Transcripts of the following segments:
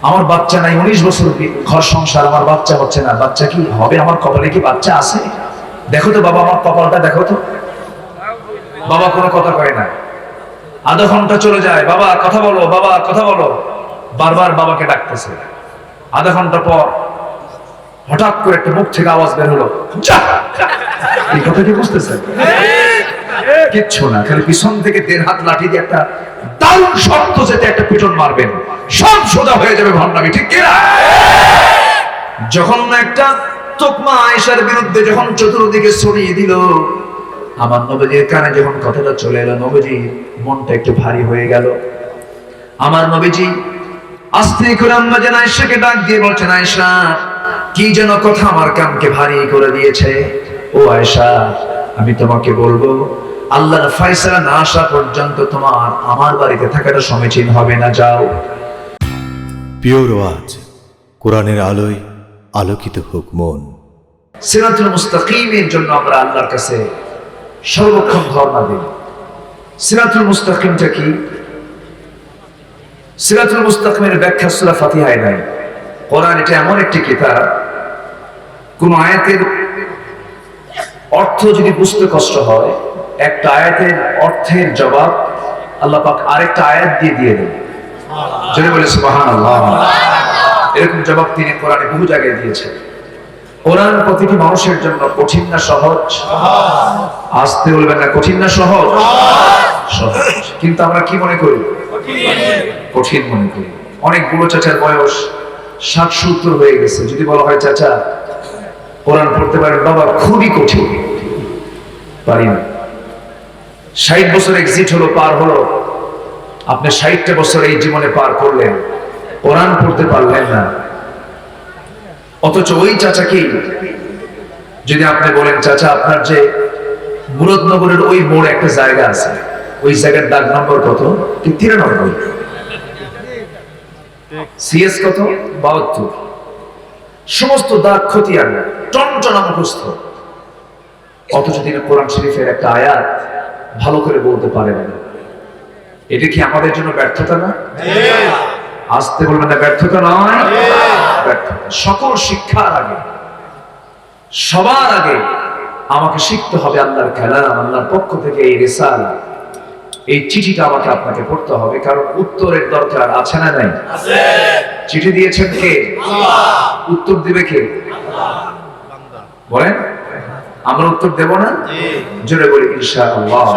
আমার বাচ্চা নাই, 19 বছর ঘর সংসার, আমার বাচ্চা হচ্ছে না। বাচ্চা কি হবে? আমার কপালে কি বাচ্চা আছে? দেখো তো বাবা, আমার কপালটা দেখো তো। বাবা কোনো কথা কয় না। আধা ঘন্টা চলে যায়, বাবা কথা বলো, বাবা কথা বলো, বারবার বাবাকে ডাকতেছে। আধা ঘন্টা পর হঠাৎ করে একটা মুখ থেকে আওয়াজ বের হলো, যা। এই কথা কি বুঝতেছেন? কিচ্ছু না, খালি পিছন থেকে 1.5 হাত লাঠি দিয়ে একটা দারুণ শক্ত যেতে একটা পিটন মারবেন, সব সোজা হয়ে যাবে ভণ্ডামি, ঠিক কিনা? যখন একটা তোকমা আয়েশার বিরুদ্ধে যখন চতুর্দিকে ছড়িয়ে দিল, আমার নবীজির কানে যখন কথাটা চলে এলো, নবীজি মনটা একটু ভারী হয়ে গেল। আমার নবীজি আস্তে করে আম্মা জান আয়েশাকে ডাক দিয়ে বলছেন, আয়েশা, কি যেন কথা আমার কানকে ভারী করে দিয়েছে। ও আয়েশা, আমি তোমাকে বলবো, আল্লাহর ফয়সালা না আসা পর্যন্ত তোমার আমার বাড়িতে থাকাটা সমীচীন হবে না, যাও। পিওর ওয়াজ, কোরআনের আলোয় আলোকিত হোক মন। সিরাতুল মুস্তাকিমের জন্য আমরা আল্লাহর কাছে সর্বক্ষণ ধর্ণা দিই। সিরাতুল মুস্তাকিমটা কি? সিরাতুল মুস্তাকিমের ব্যাখ্যা সূরা ফাতিহায় নাই। কোরআন এটা এমন একটি কিতাব, কোন আয়াতের অর্থ যদি বুঝতে কষ্ট হয়, একটা আয়াতের অর্থের জবাব আল্লাহ পাক আরেকটা আয়াত দিয়ে দেন। যদি বলে সুবহানাল্লাহ। এরকম জবাব তিনি কোরআনে বহু জায়গায় দিয়েছেন। কোরআন প্রতিটি মানুষের জন্য কঠিন না সহজ? আসতে বলবেন না, কঠিন না সহজ? সহজ। কিন্তু আমরা কি মনে করি? কঠিন মনে করি। অনেক বুড়ো চাচার বয়স 60-70 হয়ে গেছে, যদি বলা হয় চাচা কোরআন পড়তে পারেন, বাবা খুবই কঠিন, পারি না। 60 বছর এক্সিট হলো, পার হলো, আপনি 60টা বছর এই জীবনে পার করলেন, কোরআন পড়তে পারলেন না। অথচ ওই চাচাকে যদি আপনি বলেন, চাচা আপনার যে মুরাদনগরের ওই মোড় একটা জায়গা আছে, ওই জায়গার দাগ নম্বর কত? 93। সিএস কত? 72। সমস্ত দাগ খতিয়ান টনটনা মুখস্থ, অথচ তিনি কোরআন শরীফের একটা আয়াত ভালো করে বলতে পারেন না। এটা কি আমাদের জন্য ব্যর্থতা না? আসতে বলবেন না, ব্যর্থতা নয়, ব্যর্থতা। সকল শিক্ষার আগে, সবার আগে আমাকে শিখতে হবে আল্লাহর কালাম, আল্লাহর পক্ষ থেকে এই রিসালা, এই চিঠিটা আমাকে আপনাকে পড়তে হবে। কারণ উত্তরের দরকার আছে না নাই? চিঠি দিয়েছেন কে? উত্তর দিবে কে? বলেন, আমরা উত্তর দেব না? জোরে বলি ইনশাআল্লাহ।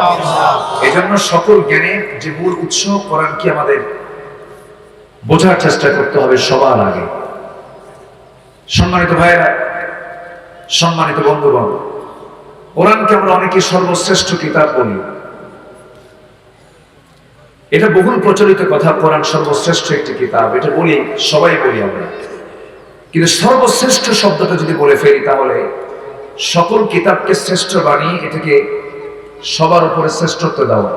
এজন্য সকল জ্ঞানের যে মূল উৎস কোরআন কি আমাদের বোঝার চেষ্টা করতে হবে সবার আগে। সম্মানিত ভাইরা, সম্মানিত বন্ধুগণ, কোরআনকে আমরা অনেকে সর্বশ্রেষ্ঠ কিতাব বলি। এটা বহুল প্রচলিত কথা, কোরআন সর্বশ্রেষ্ঠ একটি কিতাব, এটা বলি, সবাই বলি আমরা। কিন্তু সর্বশ্রেষ্ঠ শব্দটা যদি বলে ফেলি, তাহলে সকল কিতাবকে শ্রেষ্ঠ বানিয়ে এটাকে সবার উপরে শ্রেষ্ঠত্ব দেওয়া।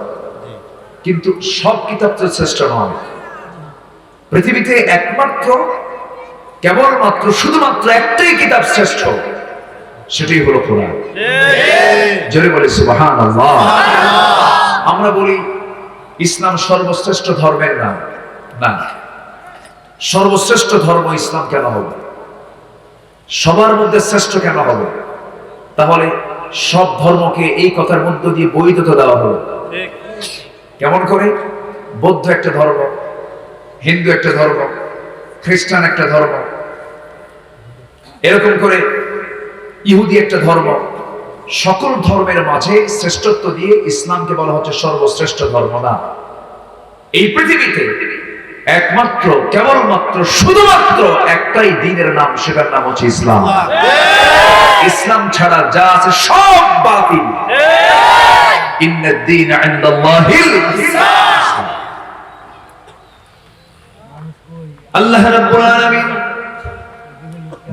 কিন্তু সব কিতাব তো শ্রেষ্ঠ নয়। পৃথিবীতে একমাত্র, কেবলমাত্র, শুধুমাত্র একটাই কিতাব শ্রেষ্ঠ, সেটাই হলো কোরআন। জোরে বলে সুবহানাল্লাহ। আমরা বলি ইসলাম সর্বশ্রেষ্ঠ ধর্মের নাম, না। সর্বশ্রেষ্ঠ ধর্ম ইসলাম কেন হবে? সবার মধ্যে শ্রেষ্ঠ কেন হবে? তাহলে সব ধর্মকে এই কথার মধ্য দিয়ে বৈধতা দেওয়া হলো। কেমন করে? বৌদ্ধ একটা ধর্ম, হিন্দু একটা ধর্ম, খ্রিস্টান একটা ধর্ম, এরকম করে ইহুদি একটা ধর্ম, সকল ধর্মের মাঝে শ্রেষ্ঠত্ব দিয়ে ইসলামকে বলা হচ্ছে সর্বশ্রেষ্ঠ ধর্ম। না, এই পৃথিবীতে একমাত্র, কেবলমাত্র, শুধুমাত্র একটাই দ্বীনের নাম, সেটার নাম হচ্ছে ইসলাম। ইসলাম ছাড়া যা আছে সব বাতিল। ইন্নাদ দীন ইনদাল্লাহিল ইসলাম। আল্লাহ রাব্বুল আলামিন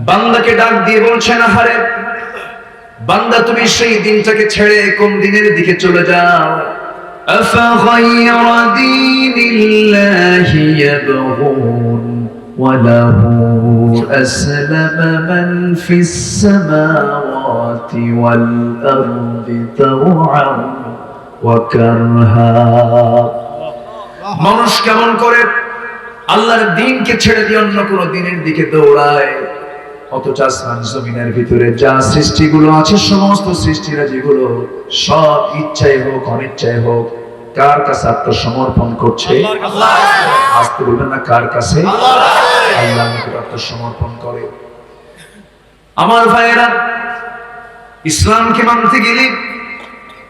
বান্দাকে ডাক দিয়ে বলছেন, আহারে বান্দা, তুমি সেই দিনটাকে ছেড়ে কোন দিনের দিকে চলে যাও? আফাগায়রা দীনিল্লাহি ইয়াবগুন ওয়া লাহু আসলামা মান ফিস সামাওয়াতি ওয়াল আরদি তাওআন ওয়া কারহা। মানুষ কেমন করে আল্লাহর দ্বীনকে ছেড়ে দিয়ে অন্য কোন দ্বীনের দিকে দৌড়ায়। অথচ আসমান জমিনের ভিতরে যা সৃষ্টিগুলো আছে, সমস্ত সৃষ্টিরা যেগুলো, সব ইচ্ছায় হোক অনিচ্ছায় হোক, কার কাছে আত্মসমর্পণ করছে? আসতে বলবেন না, কার কাছে? আল্লাহর নিকট আত্মসমর্পণ করে। আমার ভাইয়েরা, ইসলামকে মানতে গেলে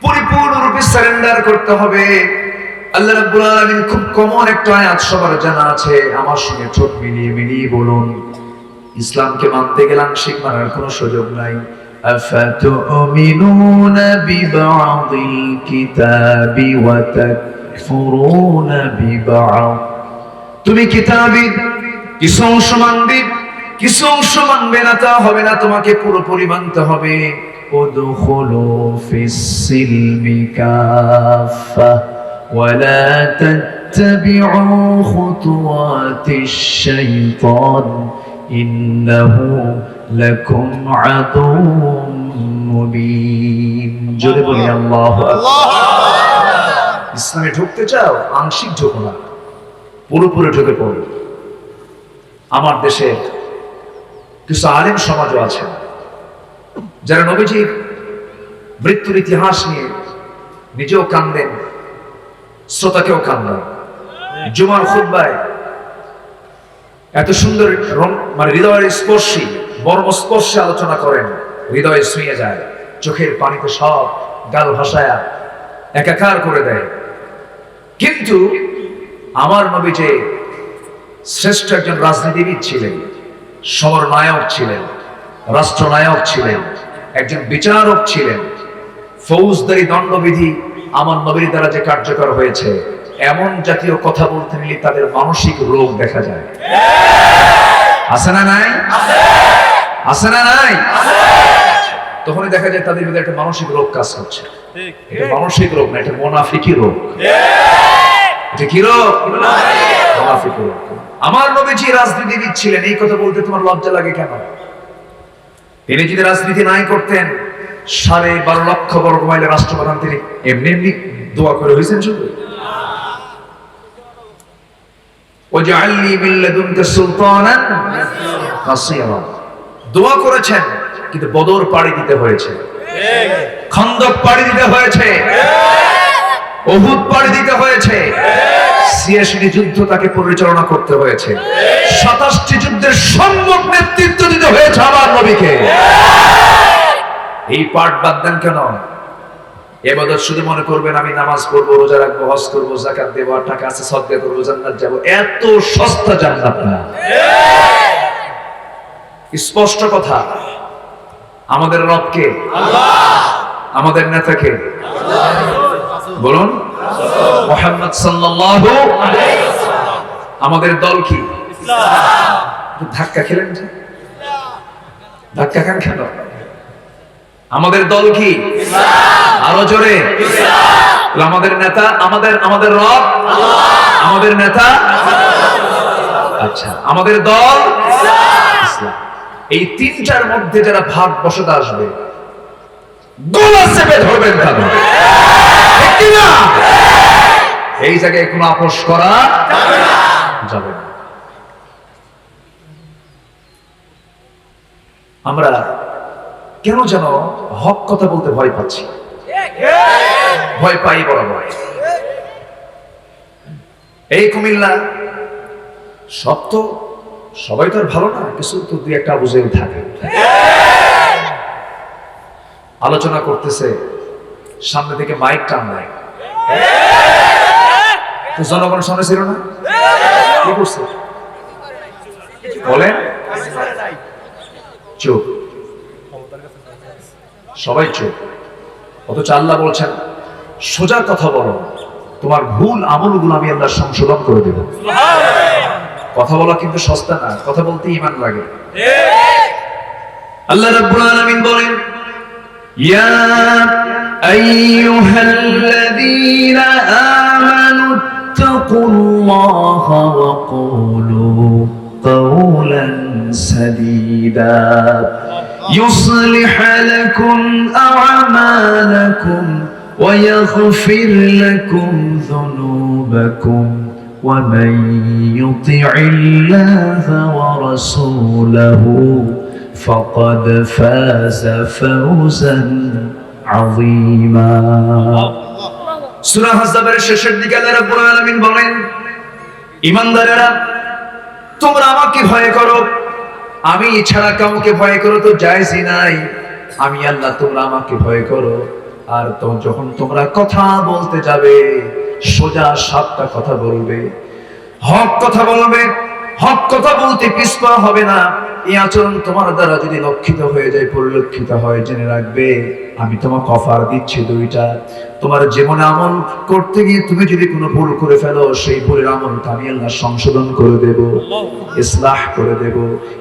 পরিপূর্ণরূপে সারেন্ডার করতে হবে। আল্লাহ রাব্বুল আলামিন খুব কমন একটা আয়াত সবার জানা আছে, আমার সঙ্গে চোখ মিলিয়ে বলুন। ইসলামকে মানতে গেলে আংশিক মানার কোনো সুযোগ নাই। আফাতুমিনুনা বিবাদিল কিতাবি ওয়া তাকফুরুনা বিবাদ। তুমি কিতাবী কিছু অংশ মানবে, কিছু অংশ মানবে না, তা হবে না, তোমাকে পুরোপুরি মানতে হবে। উদখুলু ফিস সিলমি কাফা ওয়া লা তাত্তাবিউ খুতুওয়াতিশ শাইতান ইন্নাহু লাকুম আদুউম মুবিন। জোরে বলি আল্লাহু আকবার। ইসলামে ঢুকতে চাও? আংশিক ঢোকো না, পুরোপুরি ঢুকে পড়ো। আমার দেশে কিছু আলেম সমাজও আছে যারা নবীজির মৃত্যুর ইতিহাস নিয়ে নিজেও কান্দেন, শ্রোতাকেও কান্দেন। জুমার খুতবায় এত সুন্দর মানে হৃদয়ের স্পর্শী, মর্মস্পর্শী আলোচনা করেন, হৃদয়ে ছুঁয়ে যায়, চোখের পানিতে সব গাল ভাসায়া একাকার করে দেয়। কিন্তু আমার নবী যে শ্রেষ্ঠ একজন রাজনীতিবিদ ছিলেন, সমরনায়ক ছিলেন, রাষ্ট্রনায়ক ছিলেন, একজন বিচারক ছিলেন, ফৌজদারি দণ্ডবিধি আমার নবীর দ্বারা যে কার্যকর হয়েছে, এমন জাতীয় কথা বলতে নিলে তাদের মানসিক রোগ দেখা যায়। আছে না নাই? আছে না নাই? তখনই দেখা যায় তাদের ভিতরে একটা মানসিক রোগ কাজ করছে। এটা মানসিক রোগ না, এটা মুনাফিকি রোগ। এটা কি রোগ? মুনাফিকি রোগ। আমার নবীজি রাজনীতিবিদ ছিলেন, এই কথা বলতে তোমার লজ্জা লাগে কেন? তিনি যদি রাজনীতি নাই করতেন, 12.5 লক্ষ বর্গ মাইলের রাষ্ট্রপ্রধান তিনি এমনি এমনি দোয়া করে হয়েছেন শুধু? ওয়াজআলনি মিন লাদুনকা সুলতানান নাসীরা, দোয়া করেছেন, কিন্তু বদর পাড়ি দিতে হয়েছে, খন্দক পাড়ি দিতে হয়েছে, উহুদ পাড়ি দিতে হয়েছে, 86টি যুদ্ধ তাকে পরিচালনা করতে হয়েছে, 27টি যুদ্ধের সম্মুখ নেতৃত্ব দিতে হয়েছে আমার নবীকে। এই পাঠ বাদ দেন কেন? ইবাদত শুধু মনে করবেন আমি নামাজ পড়বো, রোজা রাখবো, হজ করবো, যাকাত দেবো, আর টাকা আছে সদকা করবো, জান্নাত যাবো। এত সস্তা জান্নাত না। স্পষ্ট কথা, আমাদের রবকে, আমাদের নেতাকে বলুন, মুহাম্মদ সাল্লাল্লাহু আলাইহি ওয়াসাল্লাম। আমাদের দল কি? ধাক্কা খেলেন যে, ধাক্কা খান কেন? আমাদের দল কি? আরো জোরে। আমাদের নেতা, আমাদের রব, আমাদের নেতা, আচ্ছা, আমাদের দল ইসলাম। এই তিনটার মধ্যে যারা ভাগ বসতে আসবে, গলা চেপে ধরবেন তাদের, ঠিক কি না? এই জায়গায় কোনো আপোষ করা যাবে না। আমরা কেন যেন হক কথা বলতে ভয় পাচ্ছি, ভয় পাই বড় ভয়। এই কুমিল্লা সব তো, সবাই তো আর ভালো না, কিছু তো দুই একটা বুঝেও থাকে। আলোচনা করতেছে, সামনে থেকে মাইক টান দেয়, জনগণের সামনে ছিল না, কি করছে বলেন? চুপ, সবাই চুপ। অথচ আল্লাহ বলছেন সোজা কথা বলো, তোমার ভুল আমলগুলো আমি আল্লাহ সংশোধন করে দেব। কথা বলা কিন্তু সস্তা না, কথা বলতে ঈমান লাগে। আল্লাহ রাব্বুল আলামিন বলেন, ইয়া আইয়ুহাল্লাযীনা আমানু তাকুল্লাহা ওয়া কুলু কাওলান সাদীদা يصلح لكم أعمالكم ويغفر لكم ذنوبكم ومن يطع الله ورسوله فقد فاز فوزا عظيما সূরা আহজাবের শেষের দিকে আল্লাহ রাব্বুল আলামিন বলেন, ঈমানদারেরা তোমরা আমাকে ভয় করো, আমি ছাড়া কাউকে ভয় করো তো জায়েজই নাই। আমি আল্লাহ, তোমরা আমাকে ভয় করো। আর তো যখন তোমরা কথা বলতে যাবে সোজা সাতটা কথা বলবে, হক কথা বলবে, হক কথা বলতে পিছপা হবে না। এই আচরণ তোমার দ্বারা যদি লক্ষিত হয়ে যায়, পরিলক্ষিত হয়, জেনে রাখবে আমি তোমাকে অফার দিচ্ছি দুইটা। তোমার জীবনে আমল করতে গিয়ে তুমি যদি কোনো ভুল করে ফেলো, সেই ভুলের আমলটা আমি আল্লাহ সংশোধন করে দেব, ইসলাহ করে দেব,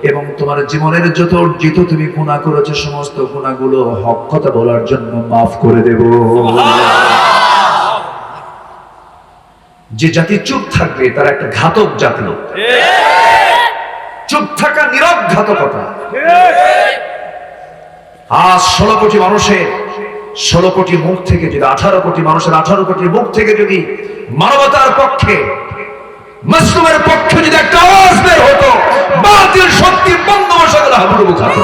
এবং তোমার জীবনের যত অর্জিত তুমি গুনাহ করেছো সমস্ত গুনাহগুলো হক কথা বলার জন্য মাফ করে দেব। যে জাতি চুপ থাকবে তারা একটা ঘাতক জাতি। চুপ থাকা নীরব ঘাতকতা। আজ 16 কোটি মানুষের 16 কোটি মুখ থেকে যদি 18 কোটি মানুষের 18 কোটি মুখ থেকে যদি মানবতার পক্ষে, মাসলুমের পক্ষে যদি একটা আওয়াজ বের হতো, বাতিল শক্তি বন্ধ বসাগুলো হাবুডুবু খাত।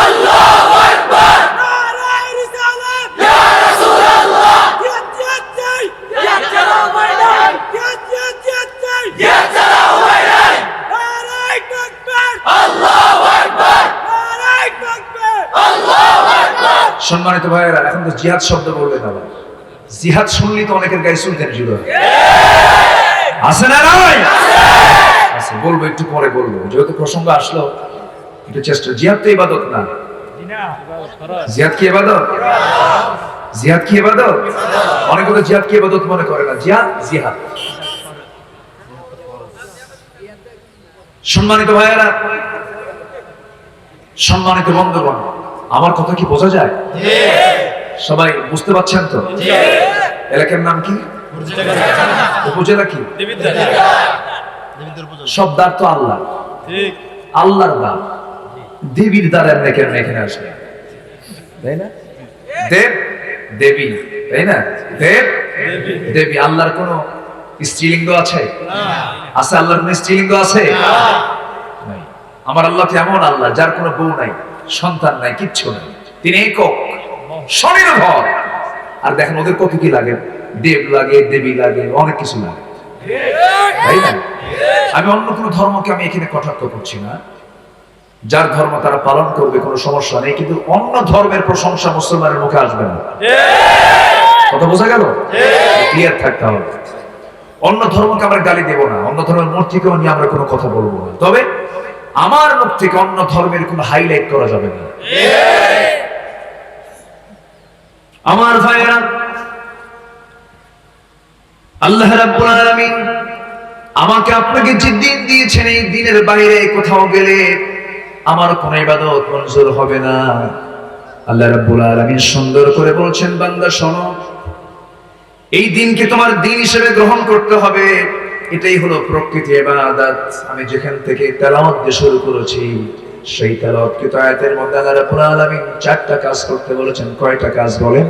আল্লাহু আকবার, নারায়ে রিসালাত, ইয়া রাসূলুল্লাহ, ইয়া চালাও ময়দান, ইয়া চালাও ময়দান, নারায়ে তাকবীর, আল্লাহু আকবার, নারায়ে তাকবীর, আল্লাহু আকবার। সম্মানিত ভাইয়েরা, এখন তো জিহাদ শব্দ বলবেন না। জিহাদ শুনলেই তো অনেকের গায়ে চুলকানি শুরু হয়। আছে না নাই? আছে। বলবো একটু পরে বলবো, যেহেতু প্রসঙ্গ আসলো একটু চেষ্টা। জিহাদ তো ইবাদত না। জিহাদ কি ইবাদত? জিহাদ কি ইবাদত? অনেক কথা জিহাদ কি ইবাদত মনে করে না। জিহাদ জিহাদ। সম্মানিত ভাইয়েরা, সম্মানিত বন্ধুগণ, আমার কথা কি বোঝা যায়? সবাই বুঝতে পারছেন তো? এলাকার নাম কি? উপজেলা কি? সব দ্বার তো আল্লাহ, আল্লাহর দ্বার। দেবীর দ্বার এখানে আসে, তাই না? দেব দেবী, তাই না? দেব দেবী। আল্লাহর কোন স্ত্রীলিঙ্গ আছে? আছে। আল্লাহর কোন স্ত্রীলিঙ্গ আছে? আমার আল্লাহ এমন আল্লাহ যার কোনো বউ নাই, সন্তান নাই, কিচ্ছু নাই। তিনি একক, স্বনির্ভর। আর দেখেন ওদের কত কি লাগে, দেব লাগে, দেবী লাগে, অনেক কিছু লাগে, তাই না? আমি অন্য কোনো ধর্মকে আমি এখানে কটাক্ষ করছি না। যার ধর্ম তারা পালন করবে, কোনো সমস্যা নেই, কিন্তু অন্য ধর্মের প্রশংসা মুসলমানের মুখে আসবে না। কথা বোঝা গেল? ক্লিয়ার থাকতে হবে। অন্য ধর্মকে আমরা গালি দেব না, অন্য ধর্মের মূর্তিকেও নিয়ে আমরা কোনো কথা বলবো না। তবে আমার মুখ থেকে অন্য ধর্মের কোনো হাইলাইট করা যাবে না। আমার ভাইরা, আল্লাহ রাব্বুল আলামিন আমাকে আপনাকে যে দিন দিয়েছেন, এই দিনের বাইরে কোথাও গেলে আমার কোন ইবাদত মঞ্জুর হবে না। আল্লাহ রাব্বুল আলামিন সুন্দর করে বলছেন, বান্দা শোনো, এই দিনকে তোমার দিন হিসেবে গ্রহণ করতে হবে। এটাই হলো প্রকৃত ইবাদত। আমি যেখান থেকে তেলাওয়াত দিয়ে শুরু করেছি, সেই তেলাওয়াতকৃত আয়াতের মধ্যে আল্লাহ রাব্বুল আলামিন 4টা কাজ করতে বলেছেন। কয়টা কাজ বলেন?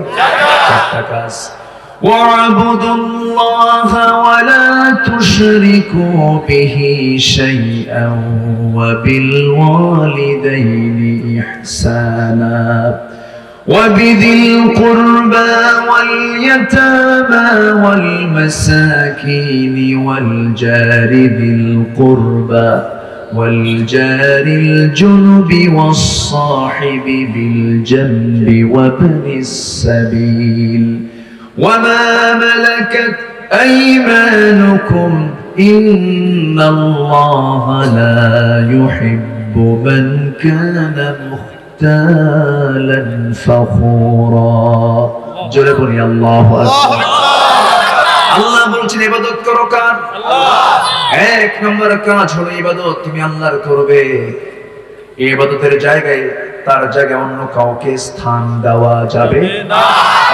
4টা কাজ। وَاعْبُدُوا اللَّهَ وَلَا تُشْرِكُوا بِهِ شَيْئًا وَبِالْوَالِدَيْنِ إِحْسَانًا وَبِذِي الْقُرْبَى وَالْيَتَامَى وَالْمَسَاكِينِ وَالْجَارِ ذِي الْقُرْبَى وَالْجَارِ الْجُنُبِ وَالصَّاحِبِ بِالْجَنبِ وَابْنِ السَّبِيلِ وَمَا مَلَكَتْ أَيْمَانُكُمْ إِنَّ اللَّهَ لَا يُحِبُّ مَنْ كَانَ مُخْتَالًا فَخُورًا। জোরে বলি আল্লাহু আকবার। আল্লাহ বলছেন ইবাদত করো কার? আল্লাহ। 1 নম্বর কাজ হলো ইবাদত তুমি আল্লাহর করবে। এই ইবাদতের জায়গায়, তার জায়গায় অন্য কাউকে স্থান দেওয়া যাবে না,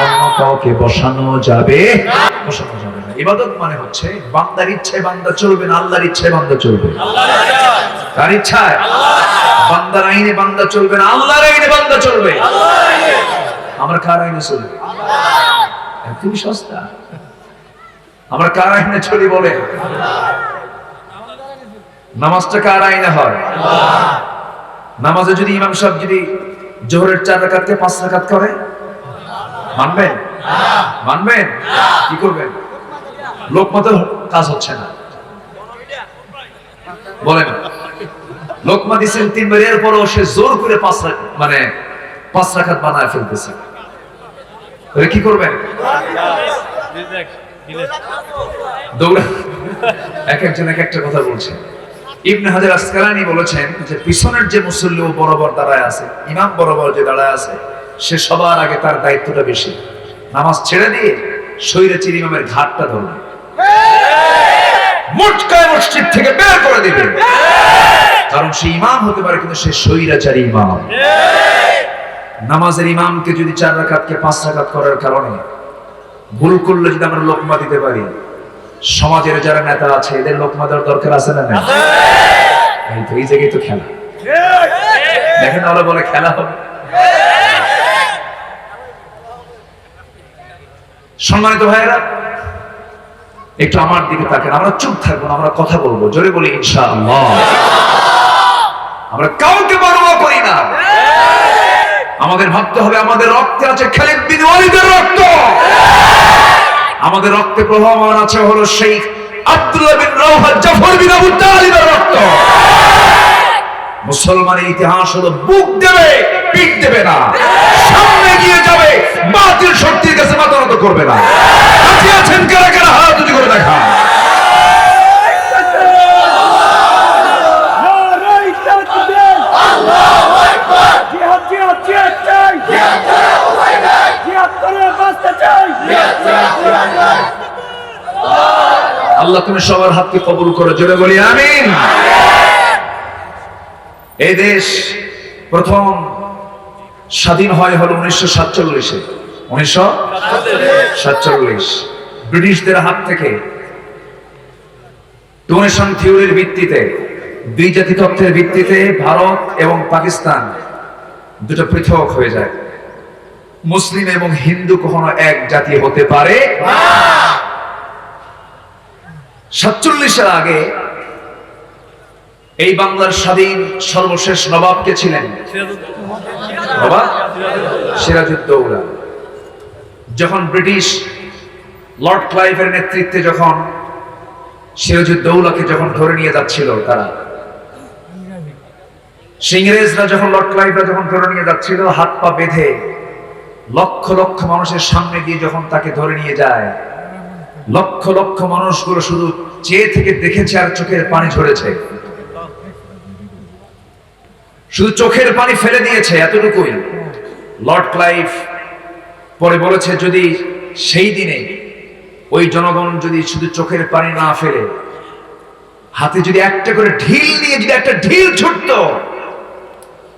অন্য কাউকে বসানো যাবে না, বসানো যাবে না। ইবাদত মানে হচ্ছে বান্দার ইচ্ছায় বান্দা চলবে না, আল্লাহর ইচ্ছায় বান্দা চলবে। আল্লাহর ইচ্ছায়, কার ইচ্ছায়? আল্লাহর ইচ্ছায়। বান্দার আইনে বান্দা চলবে না, আল্লাহর আইনে বান্দা চলবে। আল্লাহর আইনে। আমরা কার আইনে চলবে? আল্লাহ। তুমি সস্তা, আমরা কার আইনে চলি বলে? নামাজটা কার আইনে হয়? নামাজে যদি ইমাম সাহেব যদি জোহরের 4 রাকাতকে 5 রাকাত করে, মানবেন? মানবেন? কি করবেন? লোকমতে কাজ হচ্ছে না, বলেন। লোকমা দিচ্ছেন 3 বার, এরপরও সে জোর করে 5 রাকাত বানায় ফেলতেছে। কি করবেন? দৌড়া। এক একজন এক একটা কথা বলছে। ইবনে হাজার আসকালানি বলেছেন যে পিছনের যে মুসল্লি বরাবর দাঁড়ায় আছে, ইমাম বরাবর যে দাঁড়ায় আছে, সে সবার আগে তার দায়িত্বটা বেশি। নামাজ ছেড়ে দিয়ে শৈরাচির ইমামের ঘাটটা ধরবে, মোটকায় মসজিদ থেকে বের করে দিবে। কারণ সে ইমাম হতে পারে, কিন্তু সে শৈরাচারী ইমাম। নামাজের ইমামকে যদি 4 রাকাতকে 5 রাকাত করার কারণে ভুল করলে যদি আমরা লোকমা দিতে পারি, সমাজের যারা নেতা আছে এদের লোকমা দেওয়ার দরকার আছে না? না। এই জায়গায় তো খেলা দেখেন, ওরা বলে খেলা হবে। সম্মানিত ভাইয়েরা, একটু আমার দিকে তাকান। আমরা চুপ থাকবো না, আমরা কথা বলবো। জোরে বলি ইনশাআল্লাহ। আমরা কাউকে পরোয়া করি না। আমাদের ভাবতে হবে আমাদের রক্তে আছে খালিদ বিন ওয়ালিদের রক্ত, আমাদের রক্তে প্রবাহমান আছে হলো শেখ আব্দুল্লাহ বিন রাওহা জাফর বিন আবু তালিবের রক্ত। মুসলমানের ইতিহাস হলো বুক দেবে, পিঠ দেবে না, সামনে গিয়ে যাবে, বাতিল শক্তির কাছে মাথা নত করবে না। রাজি আছেন কারা কারা? হাত উঁচু করে দেখা। আল্লাহ তুমি সবার হাতকে কবুল করো, জোরে বলি আমিন। এই দেশ প্রথম স্বাধীন হয় হলো 1947-এ। 1947 ব্রিটিশদের হাত থেকে ডোনেশন থিওরির ভিত্তিতে, দুই জাতি তত্ত্বের ভিত্তিতে ভারত এবং পাকিস্তান দুটো পৃথক হয়ে যায়। মুসলিম এবং হিন্দু কখনো এক জাতি হতে পারে না। 47-এর আগে এই বাংলার স্বাধীন সর্বশেষ নবাব কে ছিলেন? নবাব সিরাজউদ্দৌলা। যখন ব্রিটিশ লর্ড ক্লাইভের নেতৃত্বে যখন সিরাজউদ্দৌলাকে যখন ধরে নিয়ে যাচ্ছিল, তারা ইংরেজরা যখন লর্ড ক্লাইভরা যখন ধরে নিয়ে যাচ্ছিল, হাত পা বেঁধে লক্ষ লক্ষ মানুষের সামনে দিয়ে যখন তাকে ধরে নিয়ে যায়, লক্ষ লক্ষ মানুষগুলো শুধু চেয়ে থেকে দেখেছে আর চোখের পানি ঝরেছে, শুধু চোখের পানি ফেলে দিয়েছে, এতটুকুই। লর্ড ক্লাইভ পরে বলেছে, যদি সেই দিনে ওই জনগণ যদি শুধু চোখের পানি না ফেলে, হাতে যদি একটা করে ঢিল নিয়ে যদি একটা ঢিল ছুটত,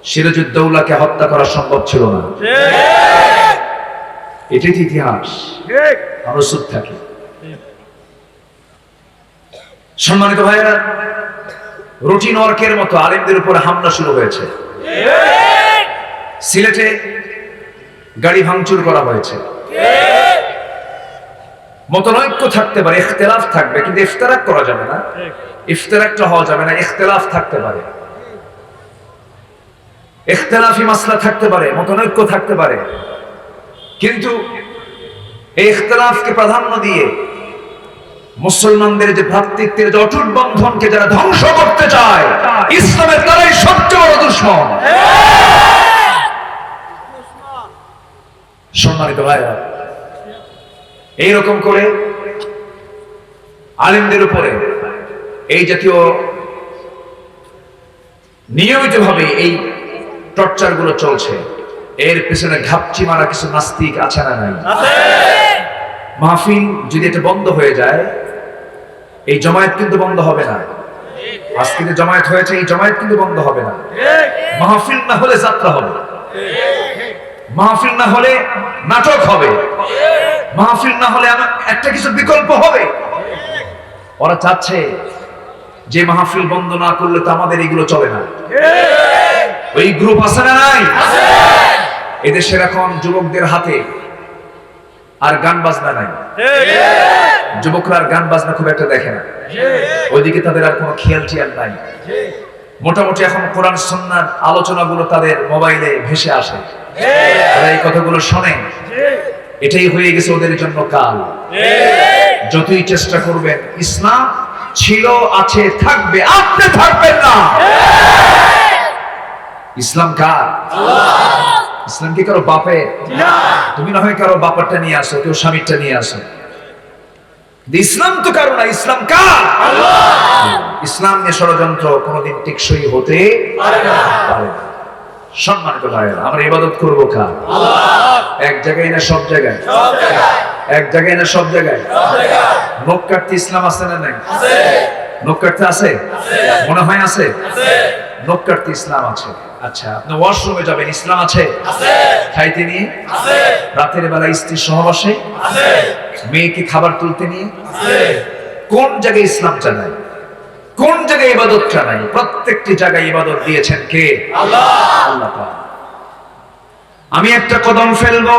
সিরাজউদ্দৌলাকে হত্যা করা সম্ভব ছিল না। এটাই ইতিহাস। আমরা চুপ থাকি। সম্মানিত ভাইয়েরা, রুটিন ওয়ার্কের মতো আলেমদের উপরে হামলা শুরু হয়েছে। সিলেটে গাড়ি ভাঙচুর করা হয়েছে। মতনৈক্য থাকতে পারে, ইখতিলাফ থাকবে, কিন্তু ইফতিরাক করা যাবে না। ইফতিরাকটা হওয়া যাবে না। ইখতিলাফ থাকতে পারে, ইখতিলাফি মাসলা থাকতে পারে, মতনৈক্য থাকতে পারে, কিন্তু এই ইখতিলাফকে প্রাধান্য দিয়ে মুসলমানদের যে ভ্রাতৃত্বের যে অটুট বন্ধনকে যারা ধ্বংস করতে চায়, ইসলামের তারাই সবচেয়ে বড় দুশমন। সম্মানিত ভাইরা, এইরকম করে আলেমদের উপরে এই জাতীয় নিয়মিতভাবে এই টর্চার গুলো চলছে। এর পেছনে ঘাপচি মারা কিছু নাস্তিক আছে না নাই? মাহফিল যদি এটা বন্ধ হয়ে যায়, এই জমায়েত কিন্তু বন্ধ হবে না। আজকে যে জমায়েত হয়েছে, এই জমায়েত কিন্তু বন্ধ হবে না। মাহফিল না হলে যাত্রা হবে, মাহফিল না হলে নাটক হবে, মাহফিল না হলে একটা কিছু বিকল্প হবে। ওরা চাচ্ছে যে মাহফিল বন্ধ না করলে তো আমাদের এগুলো চলে না। ওই গ্রুপ আছে না নাই? এদেশের এখন যুবকদের হাতে আর গান বাজনা নাই, যুবকরা আর গান বাজনা খুব একটা দেখে না, ওইদিকে তাদের আর কোনো খেয়াল টিয়াল নাই। মোটামুটি এখন কোরআন সুন্নাহর আলোচনাগুলো তাদের মোবাইলে ভেসে আসে, তারা এই কথাগুলো শোনে। এটাই হয়ে গেছে ওদের জন্য কাল। যতই চেষ্টা করবেন, ইসলাম ছিল, আছে, থাকবে, আপনি থাকবেন না। ইসলাম কার? ইসলাম কি কারো বাপের? তুমি না হয় কারো বাপারটা নিয়ে আসো, কেউ স্বামীরটা নিয়ে আসো। ইসলাম তো কারো না, ইসলাম কার? ইসলাম নিয়ে ষড়যন্ত্র কোনোদিন টেকসই হতে পারে না। সম্মানিত ভাইয়েরা, আমরা ইবাদত করবো কার? এক জায়গায় না সব জায়গায়? এক জায়গায় না সব জায়গায়? নখ কাটতে ইসলাম আছে না নাই? নখ কাটতে আছে? মনে হয় আছে। নখ কাটতে ইসলাম আছে। আচ্ছা, আপনি ওয়াশরুমে যাবেন, ইসলাম আছে? খাইতে নিয়ে? রাতের বেলা স্ত্রীর সহবাসে? মেয়েকে খাবার তুলতে নিয়ে? কোন জায়গায় ইসলামটা নাই? কোন জায়গায় ইবাদতটা নাই? প্রত্যেকটি জায়গায় ইবাদত দিয়েছেন কে? আল্লাহ। আল্লাহ পাক। আমি একটা কদম ফেলবো,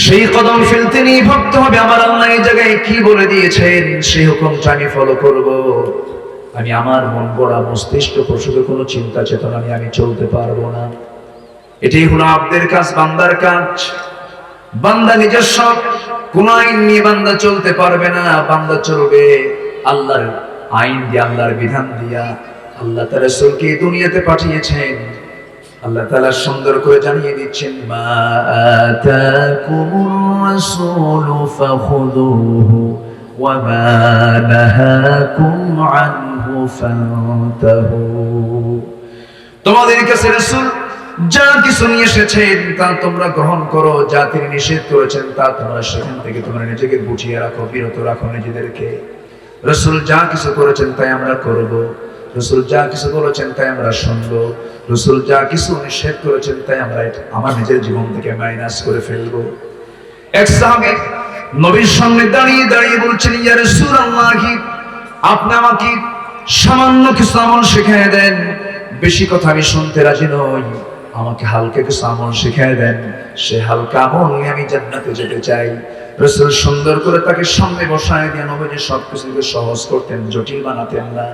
সেই কদম ফেলতে নিয়ে ভাবতে হবে আমার আল্লাহ এই জায়গায় কি বলে দিয়েছেন, সেই হুকুমটা আমি ফলো করব। আমি আমার মন গড়া মস্তিষ্ক প্রসূত কোনো চিন্তা চেতনা নিয়ে আমি চলতে পারবো না। এটাই হলো আব্দের কাজ, বান্দার কাজ। বান্দা নিজস্ব কোন আইন নিয়ে বান্দা চলতে পারবে না, বান্দা চলবে আল্লাহর আইন দিয়ে, আল্লাহর বিধান দিয়া। আল্লাহ তার রাসূলকে দুনিয়াতে পাঠিয়েছেন, আল্লাহ তাআলা সুন্দর করে জানিয়ে দিচ্ছেন, মা আতাকুমুর রাসূলু ফাখুযুহু ওয়া মা নাহাকুম আনহু ফান্তাহু। তোমাদের কাছে রাসূল যা কিছু নিয়ে এসেছেন তা তোমরা গ্রহণ করো, যা তিনি নিষেধ করেছেন তা তোমরা সেখান থেকে তোমরা নিজেকে বুঝিয়ে রাখো, বিরত রাখো নিজেদেরকে। রাসূল যা কিছু করেছেন তাই আমরা করব, রাসূল যা কিছু বলেছেন তাই আমরা শুনবো, রাসূল যা কিছু নিষেধ করেছেন তাই আমরা আমার নিজের জীবন থেকে মাইনাস করে ফেলবো। এক সাহাবী নবীর সামনে দাঁড়িয়ে দাঁড়িয়ে বলছেন, ইয়া রাসূলুল্লাহ, আপনি আমাকে সামান্য কিছু আমল শিখিয়ে দেন, বেশি কথা আমি শুনতে রাজি নই, আমাকে হালকা কিছু আমল শিখিয়ে দেন, সে হালকা আমল নিয়ে আমি জান্নাতে যেতে চাই। রাসূল সুন্দর করে তাকে সামনে বসায় দিয়ে নবীজি সবকিছুকে সহজ করতেন, জটিল বানাতেন না।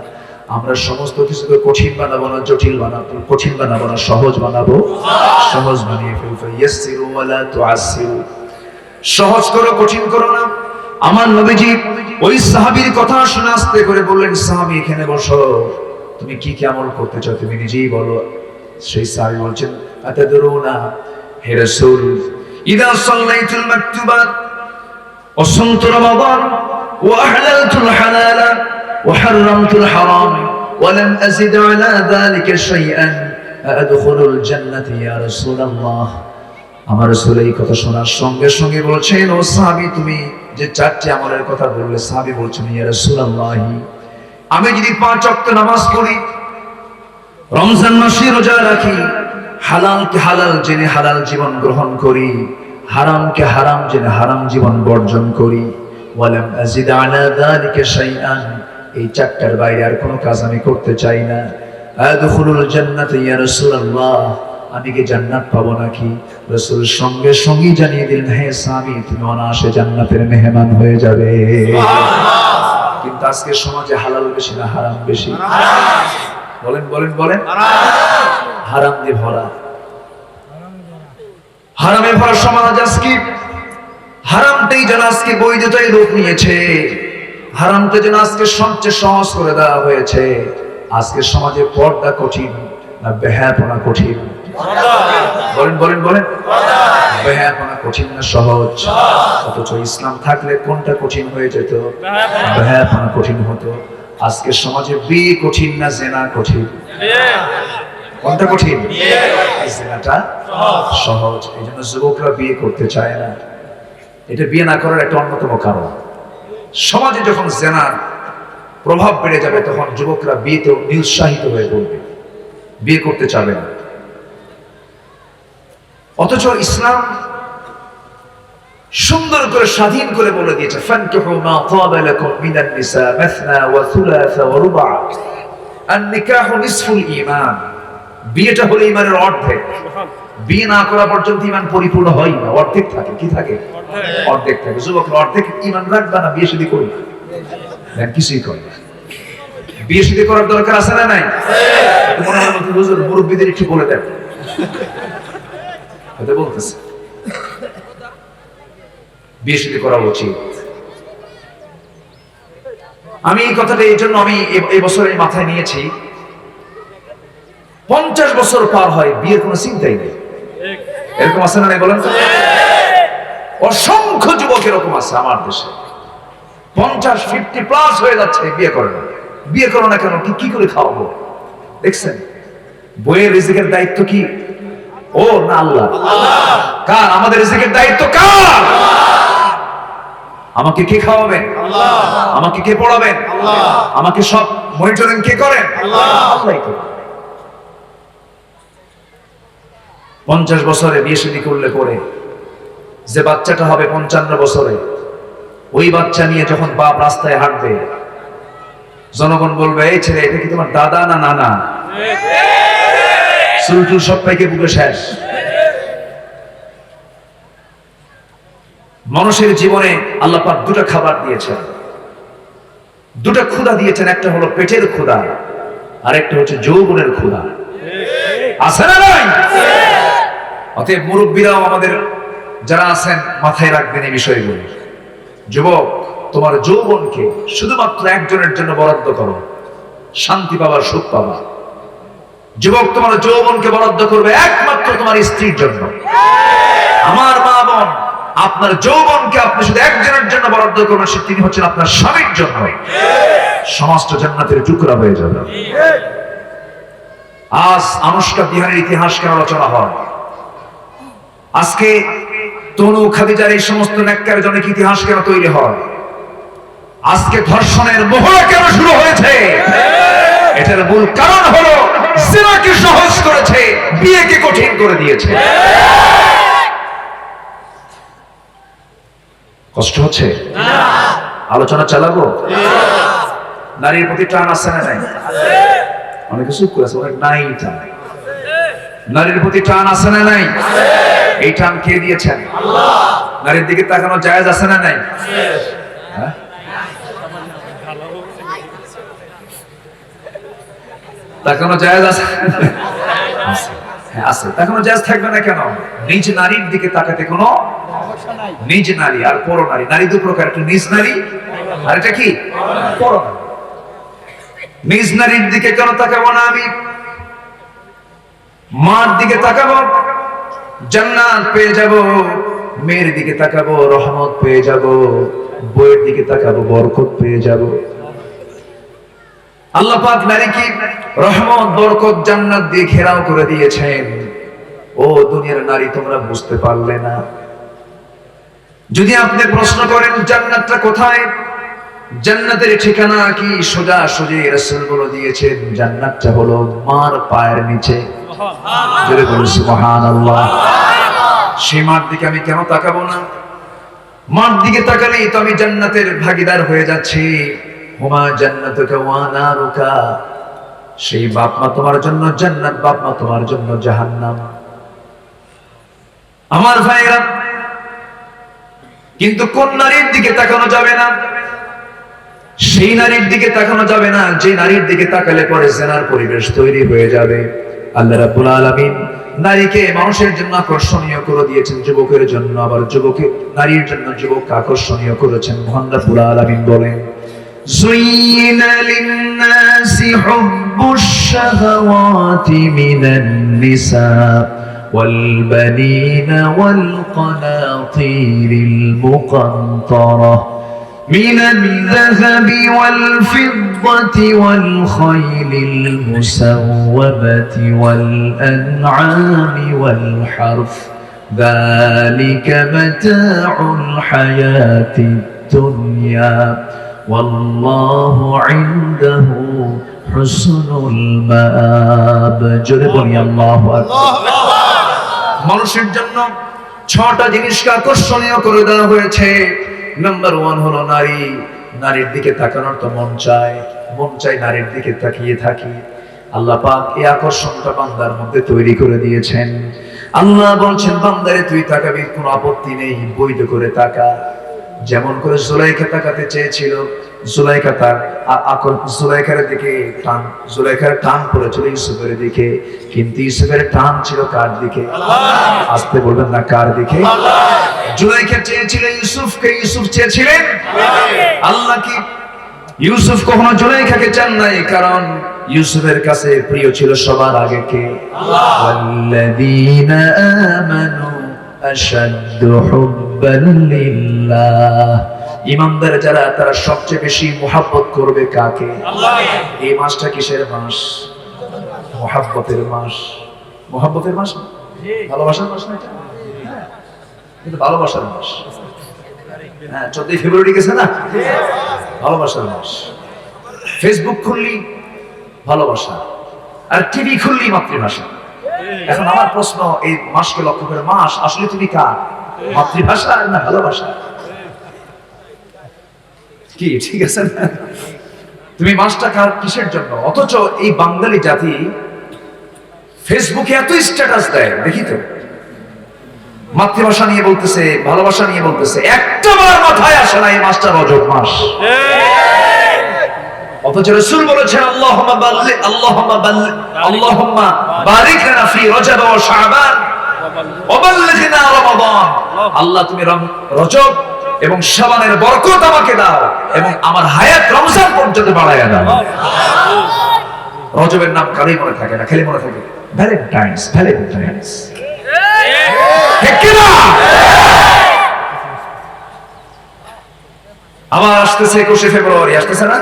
আমরা সমস্ত কিছুকে কঠিন বানাবো না, জটিল বানাবো, কঠিন বানাবো না, সহজ বানাবো, সহজ বানিয়ে ফেলবো। ইয়াসসিরু ওয়ালা তুআসসিরু, সহজ করো, কঠিন করো না। আমার নবীজি ওই সাহাবীর কথা শুনে আস্তে করে বললেন, সাহাবী এখানে বসো, তুমি কি কি আমল করতে চাও তুমি নিজেই বলো। সেই সাহাবী বলছেন, আতাদরুনা হে রাসূল, ইযা সাল্লাইতুল মাকতুবাত ওয়া সুমতু রমাদান ওয়া আহলালতুল হালালা ওয়া হারামতুল হারাম ওয়া লাম আযিদ আলা যালিকা শাইআন আদখুলুল জান্নাতা ইয়া রাসূলুল্লাহ। আমার রাসূল এই কথা শোনার সঙ্গে সঙ্গে বলছেন, ও সাহাবী তুমি যে চারটি আমলের কথা বললে, সাহাবী বলছেন, ইয়া রাসূলুল্লাহ, আমি যদি 5 ওয়াক্ত নামাজ পড়ি, রমজান মাসে রোজা রাখি, হালালকে হালাল জেনে হালাল জীবন গ্রহণ করি, হারামকে হারাম জেনে হারাম জীবন বর্জন করি, ওয়ালাম আযিদ আলা যালিকা শাইআন, এই চারটার বাইরে আর কোনো কাজ আমি করতে চাই না, আদখুলুল জান্নাতা ইয়া রাসূলুল্লাহ, আমি কি জান্নাত পাবো নাকি? রাসূল সঙ্গে সঙ্গে জানিয়ে দিলেন, হে সাহাবী, তুমি অনায়াসে জান্নাতের মেহমান হয়ে যাবে। সুবহানাল্লাহ। কিন্তু আজকে সমাজে হালাল বেশি না হারাম বেশি? বলেন বলেন বলেন। হারাম দিয়ে ভরা, হারামে ভরা সমাজ আজকে। হারামটাই যেন আজকে বৈধতাই রূপ নিয়েছে, হারামটা যেন আজকে সবচেয়ে সহজ করে দেওয়া হয়েছে। আজকে সমাজে পর্দা কঠিন না বেহায়াপনা কঠিন? বলেন বলেন বলেন। বেহায়াপনা কঠিন না সহজ? অথচ ইসলাম থাকলে কোনটা কঠিন হয়ে যেত? বেহায়াপনা কঠিন হতো। আজকে সমাজে বিয়ে কঠিন না জেনা কঠিন? কোনটা কঠিন? জেনাটা সহজ। এই জন্য যুবকরা বিয়ে করতে চায় না। এটা বিয়ে না করার একটা অন্যতম কারণ। সমাজে যখন জেনার প্রভাব বেড়ে যাবে তখন যুবকরা বিয়েতে নিরুৎসাহিত হয়ে পড়বে, বিয়ে করতে চাবে না। অথচ ইসলাম সুন্দর করে স্বাধীন করে বলে দিয়েছে, ফানকিহু মা তাবা লাকুম মিনান নিসা মাসনা ওয়া থুলাসা ওয়া রুবা, আন নিকাহু নিসফুল ঈমান। বিয়েটা হলো ঈমানের অর্ধেক। বিয়ে না করা পর্যন্ত ইমান পরিপূর্ণ হয় না, অর্ধেক থাকে। কি থাকে? অর্ধেক থাকে। যুবকরা অর্ধেক ইমান রাখবে না, বিয়ে শাদী করবে না, কিছুই করে না। বিয়ে শাদী করার দরকার আছে না নাই? মনে হয় হুজুর মুরব্বীদের একটু বলে দেন, এটা বলতেছে বিয়ে শাদী করা উচিত। আমি এই কথাটা এই জন্য আমি এই বছর এই মাথায় নিয়েছি, 50 বছর পার হয় বিয়ের কোনো চিন্তাই নেই। এরকম আছে না নাই বলেন তো? অসংখ্য যুবক এরকম আছে আমার দেশে, 50-50+ হয়ে যাচ্ছে, বিয়ে করে না। বিয়ে করো না কেন? কি করে খাওয়াবো? দেখছেন বইয়ের রিজিকের দায়িত্ব কি? ও না আল্লাহ? কার? আমাদের রিজিকের দায়িত্ব কার? আমাকে কে খাওয়াবেন? আমাকে কে পড়াবেন? আমাকে সব মনিটরিং কে করেন? আল্লাহই করেন। 50 বছরে বিয়ে শাদী করলে পরে যে বাচ্চাটা হবে 55 বছরে, ওই বাচ্চা নিয়ে যখন বাপ রাস্তায় হাঁটবে, জনগণ বলবে এই ছেলে এটা কি তোমার দাদা না নানা? চুলটুল সব পাইকে বুকে শেষ। মানুষের জীবনে আল্লাহ পাক দুটো খাবার দিয়েছেন, দুটো ক্ষুধা দিয়েছেন। একটা হলো পেটের ক্ষুধা, আর একটা হচ্ছে যৌবনের ক্ষুধা। আছে না নাই? অতএব মুরব্বীরাও আমাদের যারা আছেন মাথায় রাখবেন এই বিষয়গুলো। যুবক, তোমার যৌবনকে শুধুমাত্র একজনের জন্য বরাদ্দ করো, শান্তি পাবার, সুখ পাবা। যুবক, তোমার যৌবনকে বরাদ্দ করবে একমাত্র তোমার স্ত্রীর জন্য। আমার মা বোন, আপনার যৌবনকে আপনি শুধু একজনের জন্য বরাদ্দ করবেন, তিনি হচ্ছেন আপনার স্বামীর জন্য। সমাজটা জান্নাতের টুকরা হয়ে যাবে। আজ আনুষ্কা বিহারের ইতিহাস কেন আলোচনা হয়? আজকে তনু খাদিজার এই সমস্ত ন্যাক্কারজনক ইতিহাস কেন তৈরি হয়? আজকে ধর্ষণের মহড়া কেন শুরু হয়েছে? এটার মূল কারণ হলো জিনাকে সহজ করেছে, বিয়েকে কঠিন করে দিয়েছে। কষ্ট হচ্ছে? আলোচনা চালাবো? নারীর প্রতি টান আছে না নাই? অনেকে চুপ করেছে, অনেক নাই টান। নারীর প্রতি টান আছে না নাই? এই টান কে দিয়েছেন? নারীর দিকে তাকানো জায়েজ আছে না নাই? হ্যাঁ? তাকানো জায়েজ আছে? হ্যাঁ আছে। তাকানো জায়েজ থাকবে না কেন? নিজ নারীর দিকে তাকাতে কোনো নিজ নারী আর পর নারী, নারী দু প্রকার, একটা নিজ নারী আর এটা কি পর নারী। নিজ নারীর দিকে কেন তাকাবো না? আমি মার দিকে তাকাবো, জান্নাত পেয়ে যাব। মেয়ের দিকে তাকাবো, রহমত পেয়ে যাব। বইয়ের দিকে তাকাবো, বরকত পেয়ে যাব। আল্লাহ পাক নারীকে রহমত, বরকত, জান্নাত দিয়ে ঘেরাও করে দিয়েছেন। ও দুনিয়ার নারী, তোমরা বুঝতে পারলে না? যদি আপনি প্রশ্ন করেন জান্নাতটা কোথায়, জান্নাতের ঠিকানা কি, সোজা সোজা রাসূল বলে দিয়েছেন, জান্নাতটা হলো মার পায়ের নিচে। জোরে বলুন সুবহানাল্লাহ। সেই মার দিকে আমি কেন তাকাবো না? মার দিকে তাকালেই তো আমি জান্নাতের ভাগীদার হয়ে যাচ্ছি। হুমা জান্নাতুকা ওয়া নারুকা, সেই বাপ মা তোমার জন্য জান্নাত, বাপ মা তোমার জন্য জাহান্নাম। আমার ভাইরা, কিন্তু কোন নারীর দিকে তাকানো যাবে না? সেই নারীর দিকে তাকানো যাবে না যে নারীর দিকে তাকালে পরে জিনার পরিবেশ তৈরি হয়ে যাবে। আল্লাহ রাব্বুল আলামিন নারীকে মানুষের জন্য আকর্ষণীয় করে দিয়েছেন, যুবকের জন্য, আবার যুবকে নারীর জন্য যুবক আকর্ষণীয় করেছেন। মহান রাব্বুল আলামিন বলেন, যুইনা লিন-নাসি হুব্বুশ শাহাওয়াতি মিনান নিসা والبنين والقناطير المقنطرة من الذهب والفضة والخيل المسومة والأنعام والحرث ذلك متاع الحياة الدنيا والله عنده حسن المآب جربني الله أكبر। মানুষের জন্য 6টা জিনিসকে আকর্ষণীয় করে দেওয়া হয়েছে। নাম্বার 1 হলো নারী। নারীর দিকে তাকানোর তো মন চায় নারীর দিকে তাকিয়ে থাকি। আল্লাহ পাক এই আকর্ষণটা বান্দার মধ্যে তৈরি করে দিয়েছেন। আল্লাহ বলছেন বান্দারে তুই তাকাবি, কোনো আপত্তি নেই, বৈধ করে তাকা। যেমন করে জুলাইখা তাকাতে চেয়েছিল, জুলাইখা তার জুলাইখার দিকে টান, জুলাইখার টান পড়েছিল ইউসুফের দিকে, কিন্তু ইউসুফের টান ছিল কার দিকে? আসতে বলবেন না, কার দিকে? জুলাইখা চেয়েছিল ইউসুফকে, ইউসুফ চেয়েছিলেন আল্লাহ। কি ইউসুফ কখনো জুলাইখাকে চান নাই, কারণ ইউসুফের কাছে প্রিয় ছিল সবার আগে কে? ওয়াল্লাযীনা আমানু আশাদ্দু হুব্বান লিল্লাহ। ঈমানদার যারা, তারা সবচেয়ে বেশি মুহাব্বত করবে কাকে? আল্লাহকে। এই মাসটা কিসের মাস? মুহাব্বতের মাস। মুহাব্বতের মাস, ভালোবাসার মাস না এটা? কিন্তু ভালোবাসার মাস। হ্যাঁ, 14 ফেব্রুয়ারি গেছে না, ভালোবাসার মাস। ফেসবুক খুললি ভালোবাসা, আর টিভি খুললি মাতৃভাষা। এখন আমার প্রশ্ন, এই মাসকে লক্ষ্য করে, মাস আসলে তুমি কার? মাতৃভাষা না ভালোবাসা? কি ঠিক আছে না? তুমি মাসটা কার, কিসের জন্য? অথচ এই বাঙালি জাতি ফেসবুকে এত স্ট্যাটাস দেয়, দেখি তো, মাতৃভাষা নিয়ে বলতেছে, ভালোবাসা নিয়ে বলতেছে, একটা বার মাথায় আসে না এই মাসটা রজব মাস। অথচ রাসূল বলেছেন আল্লাহুম্মা বারিক লানা ফি রজব ওয়া শাবান ওয়া বাল্লিগনা রমাদান। আল্লাহ তুমি রজব এবং শাবানের বরকত আমাকে দাও, এবং আমার হায়াত রমজান পর্যন্ত বাড়ায়া দাও। রজবের নাম কারই মনে থাকে না, খালি মনে থাকে ভ্যালেন্টাইন্স, ভ্যালেন্টাইন্স। ঠিক কি না? আবার আসতেছে 21 ফেব্রুয়ারি, আসতেছে না?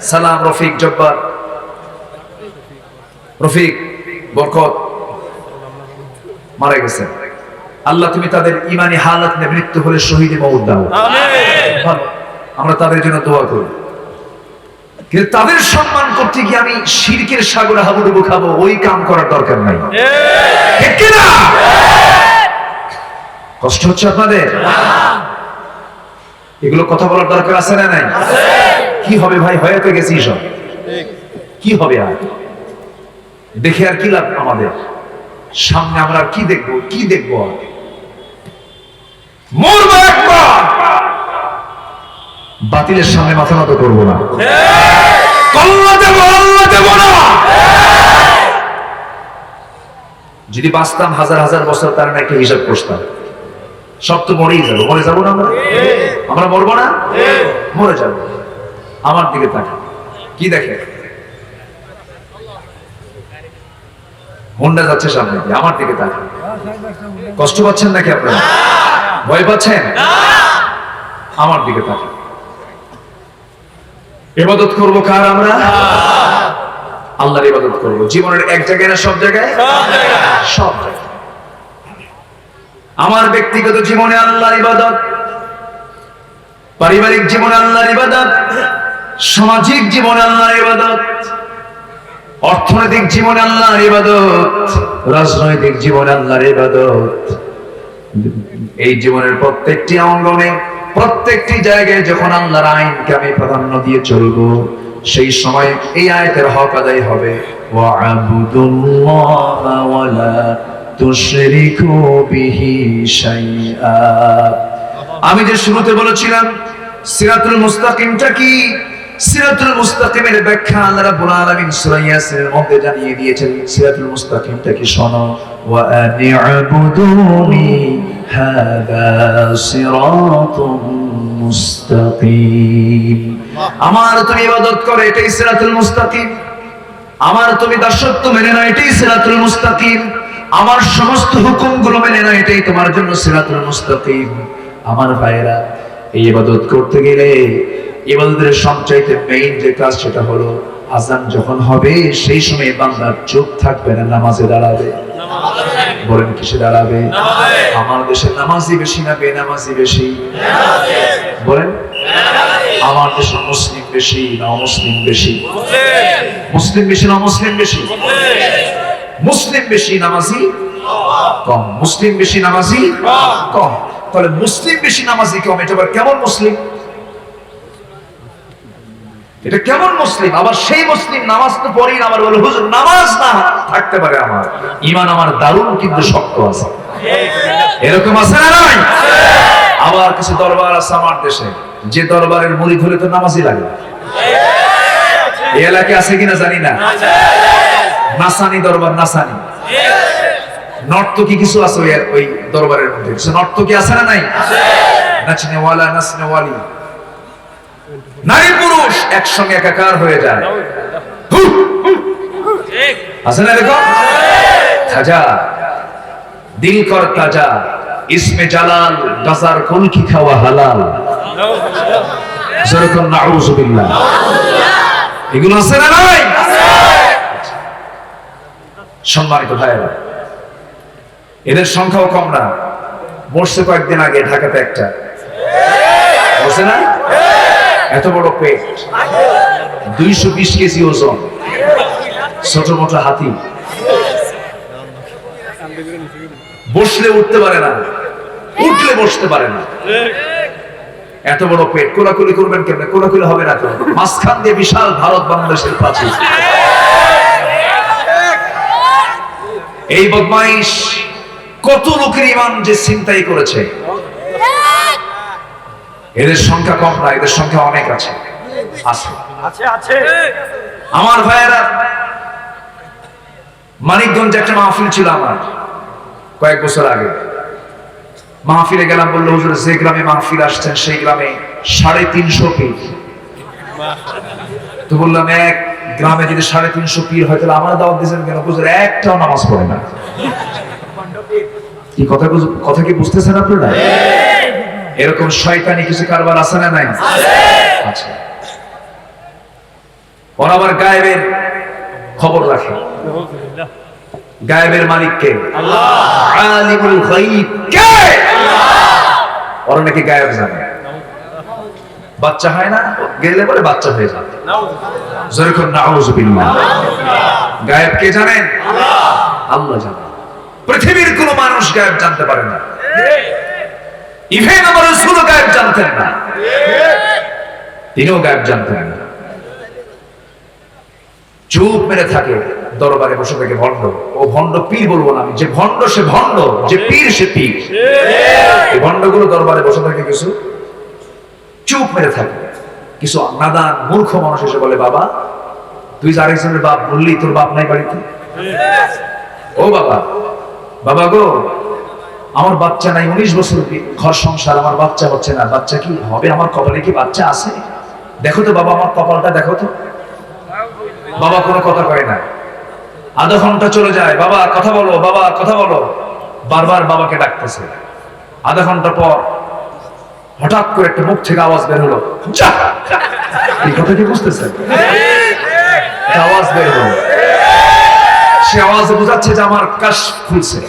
সালাম, রফিক, জব্বার, রফিক, বরকত মারা গেছে। আল্লাহ তুমি তাদের ইমানি হালাত নিয়ে মৃত্যু হলে শহীদে মওত দাও। আমিন। আমরা তাদের জন্য দোয়া করি, কিন্তু তাদের সম্মান করতে গিয়ে আমি শিরকের সাগরে হাবুডুবু খাবো, ওই কাম করার দরকার নাই। ঠিক কি না? কষ্ট হচ্ছে আপনাদের? এগুলো কথা বলার দরকার আছে না নাই? কি হবে ভাই, হয়ে তো গেছি সব, কি হবে আর দেখে? আর কি লাভ আমাদের? সামনে আমরা কি দেখবো? কি দেখবো? মরবো একবার, বাতিলের সামনে মাথা নত করবো না, কল্লা দেব, আল্লাহ দেব না। যদি বাঁচতাম হাজার হাজার বছর, তার না একটা হিসাব করতাম, সব তো মরেই যাবো। মরে যাবো না আমরা? আমরা মরবো না? মরে যাবো। আমার দিকে তাকান, কি দেখে? হুন্ডা যাচ্ছে সামনে দিয়ে, আমার দিকে তাকান। কষ্ট পাচ্ছেন নাকি আপনারা? ভয় পাচ্ছেন? আমার দিকে তাকান। ইবাদত করবো কার আমরা? আল্লাহর ইবাদত করবো। জীবনের এক জায়গায় না সব জায়গায়? সব জায়গায়। আমার ব্যক্তিগত জীবনে আল্লাহর ইবাদত, পারিবারিক জীবনে আল্লাহর ইবাদত, সামাজিক জীবনে আল্লাহর ইবাদত, অর্থনৈতিক জীবনে আল্লাহর ইবাদত, রাজনৈতিক জীবনে আল্লাহর ইবাদত। এই জীবনের প্রত্যেকটি অঙ্গনে, প্রত্যেকটি জায়গায় যখন আল্লাহর আইনকে আমি প্রাধান্য দিয়ে চলবো, সেই সময় এই আয়াতের হক আদায় হবে। ওয়া'বুদুল্লাহা ওয়া লা তুশরিকু বিহি শাইআ। আমি যে শুরুতে বলেছিলাম সিরাতুল মুস্তাকিমটা কি, সিরাতুল মুস্তাকিমের ব্যাখ্যা আল্লাহ রাব্বুল আলামিন সূরা ইয়াসিনের মধ্যে জানিয়ে দিয়েছেন। সিরাতুল মুস্তাকিমটা কি শোনো, ওয়া আনি'বুদুনি হাযা সিরাতুম মুস্তাকিম। আমার তুমি ইবাদত করো, এটাই সিরাতুল মুস্তাকিম। আমার তুমি দাসত্ব মেনে নাও, এটাই সিরাতুল মুস্তাকিম। আমার সমস্ত হুকুমগুলো মেনে নাও, এটাই তোমার জন্য সিরাতুল মুস্তাকিম। আমার ভাইরা, এই ইবাদত করতে গেলে ইবাদতের সবচাইতে মেইন যে কাজ, সেটা হলো আযান যখন হবে সেই সময় বান্দা চুপ থাকবে না, নামাজে দাঁড়াবে। বলেন কিসে দাঁড়াবে? আমার দেশে নামাজি বেশি না বেনামাজি বেশি? বলেন, আমার দেশে মুসলিম বেশি না অমুসলিম বেশি? মুসলিম বেশি না অমুসলিম বেশি? মুসলিম বেশি, নামাজি কম। মুসলিম বেশি, নামাজি কম। তাহলে মুসলিম বেশি, নামাজি কম, এটা আবার কেমন মুসলিম? এটা কেমন মুসলিম? আবার সেই মুসলিম নামাজ তো পড়ি না, আবার বলে হুজুর নামাজ না থাকতে পারে আমার ঈমান আমার দারুণ কিন্তু শক্ত আছে। এরকম আছে না নাই? আবার কিছু দরবার আছে আমার দেশে, যে দরবারের মুরিদ হলে তো নামাজই লাগে না। এই এলাকায় আছে কিনা জানি না, নাসানি দরবার, নাসানি নর্তকী কিছু আছে ওই দরবারের মধ্যে, কিছু নর্তকী আছে না নাই? নাচনেওয়ালা নাচনেওয়ালি, নারী পুরুষ একসঙ্গে একাকার হয়ে যায়। আছে না এরকম? তাজা দিল কর তাজা, ইসমে জালাল গাজার কলকি খাওয়া হালাল। যেরকম নাউযুবিল্লাহ, এগুলো আছে না নাই? সম্মানিত ভাইয়েরা, এদের সংখ্যাও কম না। বসছে কয়েকদিন আগে ঢাকাতে একটা, বসে না? এত বড় পেট, 220 কেজি ওজন, ছোট মোটো হাতি, বসলে উঠতে পারে না, উঠলে বসতে পারে না। এত বড় পেট, কোলাকুলি করবেন কেমনে? কোলাকুলি হবে না তো, মাঝখান দিয়ে বিশাল ভারত বাংলাদেশের প্রাচীর। এই বদমাইশ কত লোকের ঈমান যে ছিনতাই করেছে। এদের সংখ্যা কম না, এদের সংখ্যা অনেক আছে। আমার ভাইয়েরা, মানিকগঞ্জে একটা মাহফিল ছিল আমার কয়েক বছর আগে। মাহফিলে গেলাম, বললো হুজুর যে গ্রামে মাহফিল আসছেন সেই গ্রামে 350 পীর। তো বললাম এক গ্রামে যদি 350 পীর হয় তাহলে আমার দাওয়াত দিয়েছেন কেন? হুজুর একটাও নামাজ পড়ে না। কি কথা কি বুঝতেছেন আপনারা? এরকম শয়তানি কিছু কারবার আছে না নাই? আচ্ছা, ওরা আবার গায়েবের খবর রাখে। গায়েবের মালিক কে? আল্লাহ। আলিমুল গায়ব কে? আল্লাহ। ওরা নাকি গায়েব জানে। বাচ্চা হয় না, গেলে বলে বাচ্চা হয়ে যায়। যেরকম নাউযুবিল্লাহ। গায়েব কে জানেন? আল্লাহ। আল্লাহ জানেন। পৃথিবীর কোন মানুষ গায়েব জানতে পারে না। ইভেন আমার রাসূল গায়েব জানতেন না, তিনিও গায়েব জানতেন না। চুপ মেরে থাকে, দরবারে বসে থাকে ভণ্ড। ও ভণ্ড পীর বলবো না আমি, যে ভণ্ড সে ভণ্ড, যে পীর সে পীর। এই ভণ্ডগুলো দরবারে বসে থাকে, কিছু চুপ মেরে থাকে। কিছু নাদান মূর্খ মানুষ এসে বলে, বাবা তুই যে আরেকজনের বাপ বললি, তোর বাপ নাই বাড়িতে? ও বাবা, বাবা গো আমার বাচ্চা নাই, 19 বছর ঘর সংসার, আমার বাচ্চা হচ্ছে না। বাচ্চা কি হবে? আমার কপালে কি বাচ্চা আছে? দেখো তো বাবা, আমার কপালটা দেখো তো। বাবা কোনো কথা কয় না। আধা ঘন্টা চলে যায়, বাবা কথা বলো, বাবা কথা বলো। বারবার বাবাকে ডাকতেছে। আধা ঘন্টা পর হঠাৎ করে একটা মুখ থেকে আওয়াজ বের হলো, যা। এই কথা কি বুঝতেছেন? আওয়াজ বের হলো, সে আওয়াজে বোঝাচ্ছে যে আমার কাশ খুলছে।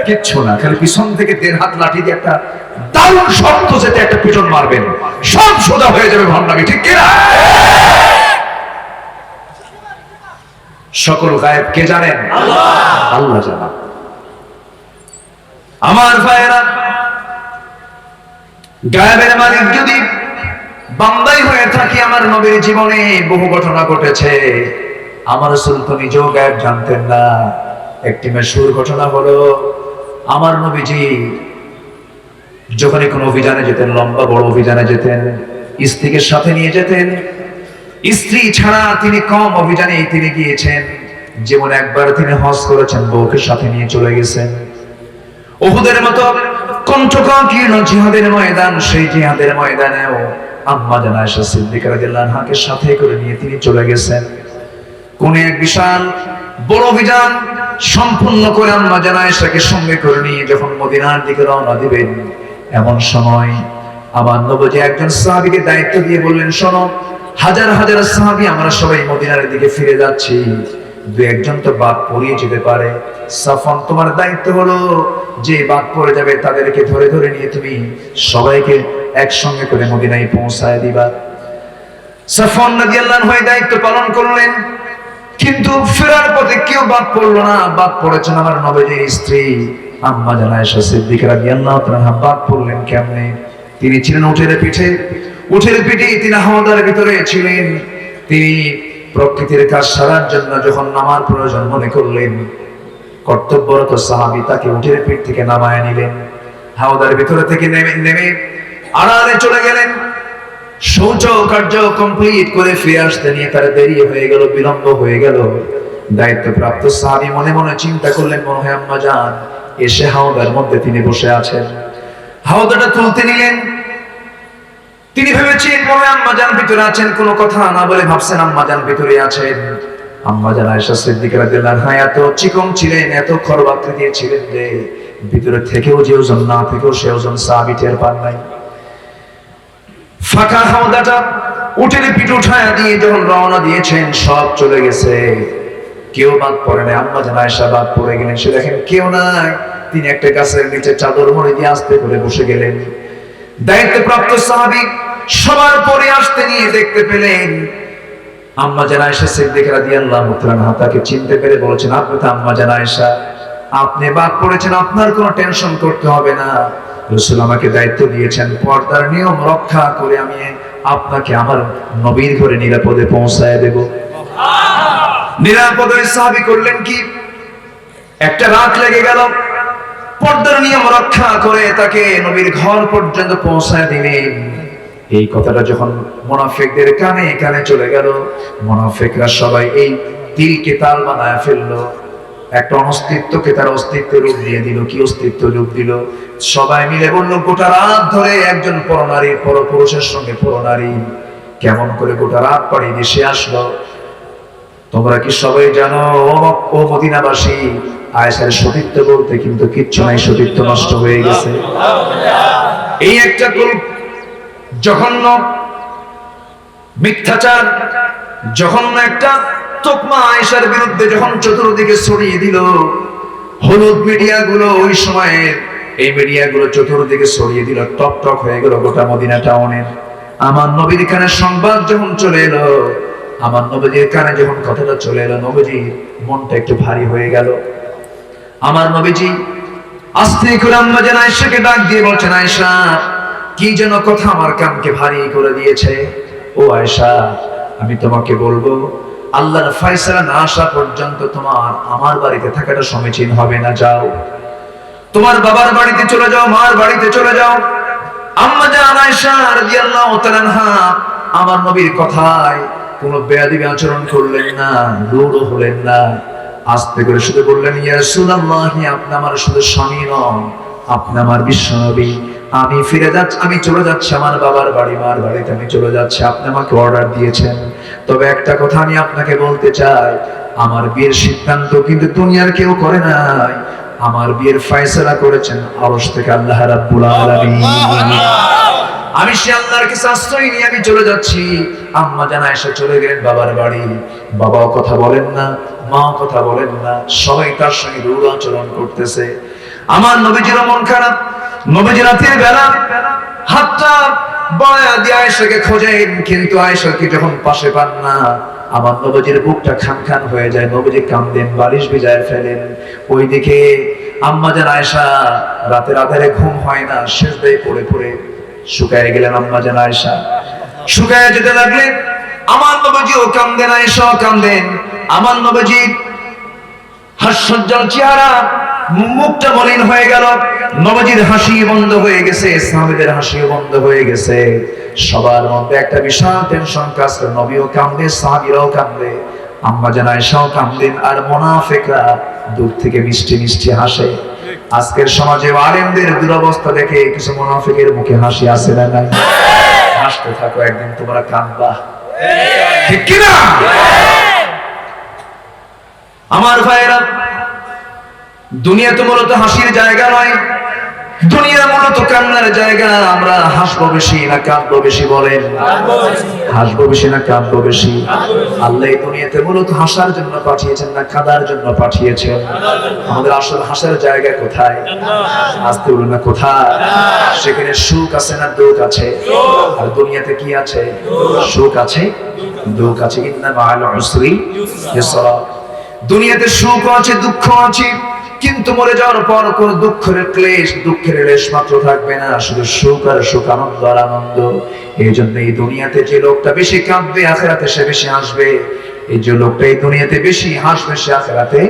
কিচ্ছু না, খালি পিছন থেকে 1.5 হাত লাঠি দিয়ে একটা দারুণ শক্ত যেতে একটা পিছন মারবেন, সব সোজা হয়ে যাবে ভণ্ডামি, ঠিক কিনা? সকল গায়েব কে জানেন? আল্লাহ। আল্লাহ জানেন। আমার ভাইয়েরা, গায়েবের মালিক যদি বান্দাই হয়ে থাকি, আমার নবীর জীবনে বহু ঘটনা ঘটেছে। আমার রাসূল তো নিজেও গায়েব জানতেন না। একটি মশহুর ঘটনা হলো, আমার নবীজি যখন কোন অভিযানে যেতেন, লম্বা বড় অভিযানে যেতেন, স্ত্রীকে সাথে নিয়ে যেতেন। স্ত্রী ছাড়া তিনি কম অভিযানে তিনি গিয়েছেন। যেমন একবার তিনি হজ করেছেন, বউকে সাথে নিয়ে চলে গেছেন। উহুদের মতো কণ্ঠকাকীর্ণ জিহাদের ময়দান, সেই জিহাদের ময়দানেও আম্মা জান আয়েশা সিদ্দিকা রাদিয়াল্লাহু আনহাকে সাথে করে নিয়ে তিনি চলে গেছেন। কোন এক বিশাল বড় অভিযান সম্পূর্ণ করে আম্মা জান আয়েশাকে সঙ্গে করে নিয়ে যখন মদিনার দিকে রওনা দিবেন, এমন সময় আমার নবীজি একজন সাহাবীকে দায়িত্ব দিয়ে বললেন, শোনো, হাজার হাজার সাহাবী আমরা সবাই মদিনার দিকে ফিরে যাচ্ছি, দু একজন তো বাদ পড়িয়ে যেতে পারে। সাফওয়ান, তোমার দায়িত্ব হলো যে বাদ পড়ে যাবে তাদেরকে ধরে ধরে নিয়ে তুমি সবাইকে একসঙ্গে করে মদিনায় পৌঁছায় দিবা। সাফওয়ান রাদিয়াল্লাহু আনহু দায়িত্ব পালন করলেন, কিন্তু ফেরার পথে কেউ বাদ পড়লো না। বাদ পড়েছেন আমার নবীজির স্ত্রী আম্মা জান আয়েশা সিদ্দিকা রাদিয়াল্লাহু আনহা। বাদ পড়লেন কেমনে? তিনি ছিলেন উটের পিঠে। উঠের পিঠে তিনি হাওদার ভিতরে ছিলেন। তিনি প্রকৃতির কাজ সারার জন্য যখন নামার প্রয়োজন মনে করলেন, কর্তব্যরত সাহাবী তাকে উঠের পিঠ থেকে নামায় নিলেন। হাওদার ভিতরে থেকে নেমে আড়ালে চলে গেলেন। শৌচ কার্য কমপ্লিট করে ফিরে আসতে নিয়ে তার দেরি হয়ে গেল, বিলম্ব হয়ে গেল। দায়িত্বপ্রাপ্ত সাহাবী মনে মনে চিন্তা করলেন, মনে হয় আম্মা জান এসে হাওদার মধ্যে তিনি বসে আছেন। হাওদাটা তুলতে নিলেন। তিনি ভেবেছেন মনে হয় আম্মা জান ভিতরে আছেন, কোনো কথা না বলে ভাবছেন আম্মা জান ভিতরে আছেন। আম্মা জান আয়েশা সিদ্দিকা রাদিয়াল্লাহু আনহা এত চিকন ছিলেন, এত খরবাকৃতি ছিলেন যে ভিতরে থেকেও যে ওজন না থেকেও সে ওজন সাহাবী টের পান নাই। ফাঁকা হাওদাটা উঠের পিঠ উঠায়া দিয়ে যখন রওনা দিয়েছেন, সব চলে গেছে, কেউ বাদ পড়ে নাই। আম্মা জান আয়েশা বাদ পড়ে গেলেন। সে দেখেন কেউ নাই। তিনি একটা গাছের নিচে চাদর মুড়ি দিয়ে আস্তে করে বসে গেলেন। দায়িত্বপ্রাপ্ত সাহাবী সবার পরে আসতে নিয়ে দেখতে পেলেন আম্মা জান আয়েশা সিদ্দিকা রাদিয়াল্লাহু তাআলা আনহা। তাকে চিনতে পেরে বলেছেন, আপনি তো আম্মা জান আয়েশা, আপনি বাদ পড়েছেন, আপনার কোনো টেনশন করতে হবে না। রাসূল আমাকে দায়িত্ব দিয়েছেন পর্দার নিয়ম রক্ষা করে আমি আপনাকে আমার নবীর ঘরে নিরাপদে পৌঁছায় দেব। নিরাপদে সাহাবী করলেন কি, একটা রাত লেগে গেল। পর্দার নিয়ম রক্ষা করে তাকে নবীর ঘর পর্যন্ত পৌঁছায় দিলেন। এই কথাটা যখন মুনাফিকদের কানে কানে চলে গেল, মুনাফিকরা সবাই এই তিলকে তাল বানায় ফেললো। একটা অস্তিত্বকে তার অস্তিত্বের রূপ দিয়ে দিল। কি অস্তিত্ব রূপ দিল? সবাই মিলে বলল, গোটা রাত ধরে একজন পরনারী পরপুরুষের সঙ্গে পরনারী কেমন করে গোটা রাত পাড়ি দিয়ে সে আসলো। তোমরা কি সবাই জানো ও মদিনাবাসী, আয়েশার সতীত্ব বলতে কিন্তু কিচ্ছু নাই, সতীত্ব নষ্ট হয়ে গেছে। এই একটা জঘন্য মিথ্যাচার, জঘন্য একটা তোকমা আয়েশার বিরুদ্ধে যখন চতুর্দিকে ছড়িয়ে দিল, হলুদ মিডিয়া গুলো ওই সময়ের এই মিডিয়া গুলো চতুর্দিকে ছড়িয়ে দিল, টক টক হয়ে গেল গোটা মদিনা টাউনের। আমার নবীর কানে সংবাদ যখন চলে এলো, আমার নবীর কানে যখন কথাটা চলে এলো, নবীজির মনটা একটু ভারী হয়ে গেল। আমার নবীজি আস্তে করে আম্মা জান আয়েশাকে ডাক দিয়ে বলছেন, আয়েশা কি যেন কথা আমার কানকে ভারী করে দিয়েছে। ও আয়েশা, আমি তোমাকে বলবো, আল্লাহর ফয়সালা না আসা পর্যন্ত তোমার আমার বাড়িতে থাকাটা সমীচীন হবে না। যাও, তোমার বাবার বাড়িতে চলে যাও, মার বাড়িতে চলে যাও। আম্মা জান আয়েশা রাদিয়াল্লাহু তাআলা আনহা আমার নবীর কথায় কোনো বেয়াদবি আচরণ করলেন না, রূঢ় হলেন না। আস্তে করে শুধু বললেন, ইয়া রাসূলুল্লাহ, আপনি আমার শুধু স্বামী নন, আপনি আমার বিশ্বনবী। আমি ফিরে যাচ্ছি, আমি চলে যাচ্ছি আমার বাবার বাড়ি, মার বাড়িতে আমি চলে যাচ্ছি। আপনি আমাকে অর্ডার দিয়েছেন। তবে একটা কথা আমি আপনাকে বলতে চাই, আমার বিয়ের সিদ্ধান্ত কিন্তু দুনিয়ার কেউ করে নাই। আমার বিয়ের ফয়সালা করেছেন আরশ থেকে আল্লাহ রাব্বুল আলামিন। আমি সে আল্লাহর কাছে আশ্রয় নিয়ে আমি চলে যাচ্ছি। আম্মা জান আয়েশা চলে গেলেন বাবার বাড়ি। বাবাও কথা বলেন না, মাও কথা বলেন না, সবাই তার সঙ্গে রূঢ় আচরণ করতেছে। আমার নবীজির মন খারাপ। নবীজি রাতের বেলা হাতটা বাড়ায়া দিয়ে আয়েশাকে খোঁজেন, কিন্তু আয়েশাকে যখন পাশে পান না, আমার নবীজির বুকটা খান খান হয়ে যায়। নবীজি কাঁদেন, বালিশ ভিজায় ফেলেন। ওইদিকে আম্মা জান আয়েশা রাতের আধারে ঘুম হয় না, সিজদায় পড়ে পড়ে শুকায় গেলেন। আম্মা জান আয়েশা শুকায় যেতে লাগলেন। আমার নবীজিও কাঁদেন, আয়েশাও কাঁদেন। আমার নবীজির হাস্যোজ্জ্বল চেহারা, মুখটা মলিন হয়ে গেল। নবীজির হাসি বন্ধ হয়ে গেছে, সাহাবীদের হাসিও বন্ধ হয়ে গেছে। সবার মধ্যে একটা বিশাল টেনশন কাজ করে। নবীও কাঁদে, সাহাবীরাও কাঁদে, আম্মা জান আয়েশাও কাঁদেন, আর মুনাফিকরা দূর থেকে মিষ্টি মিষ্টি হাসে। আজকের সমাজে আলেমদের দুরবস্থা দেখে কিছু মুনাফিকের মুখে হাসি আসে না নাই? হাসতে থাকো, একদিন তোমরা কাঁদবা, ঠিক কি না? আমার ভাইরা, দুনিয়া তো মূলত হাসির জায়গা নয়, দুনিয়া মূলত কান্নার জায়গা। আমরা হাসবো বেশি না কাঁদবো বেশি বলেন? হাসবো বেশি না কাঁদবো বেশি? আল্লাহ এই দুনিয়াতে মূলত হাসার জন্য পাঠিয়েছেন না কাঁদার জন্য পাঠিয়েছেন? আমাদের আসল হাসার জায়গা কোথায়? আসতে বলুন না কোথায়? সেখানে সুখ আছে না দুঃখ আছে? আর দুনিয়াতে কি আছে? সুখ আছে, দুঃখ আছে। ইন্না মাআল উসরি ইউসরা। দুনিয়াতে সুখ আছে, দুঃখ আছে, কিন্তু মরে যাওয়ার পর কোন দুঃখের লেশ মাত্র থাকবে না, শুধু সুখ আর সুখ, আনন্দ আর আনন্দ। এই জন্য এই দুনিয়াতে যে লোকটা বেশি কাঁদবে, আখিরাতে সে বেশি হাসবে। এই যে লোকটা এই দুনিয়াতে বেশি হাসবে, সে আখিরাতে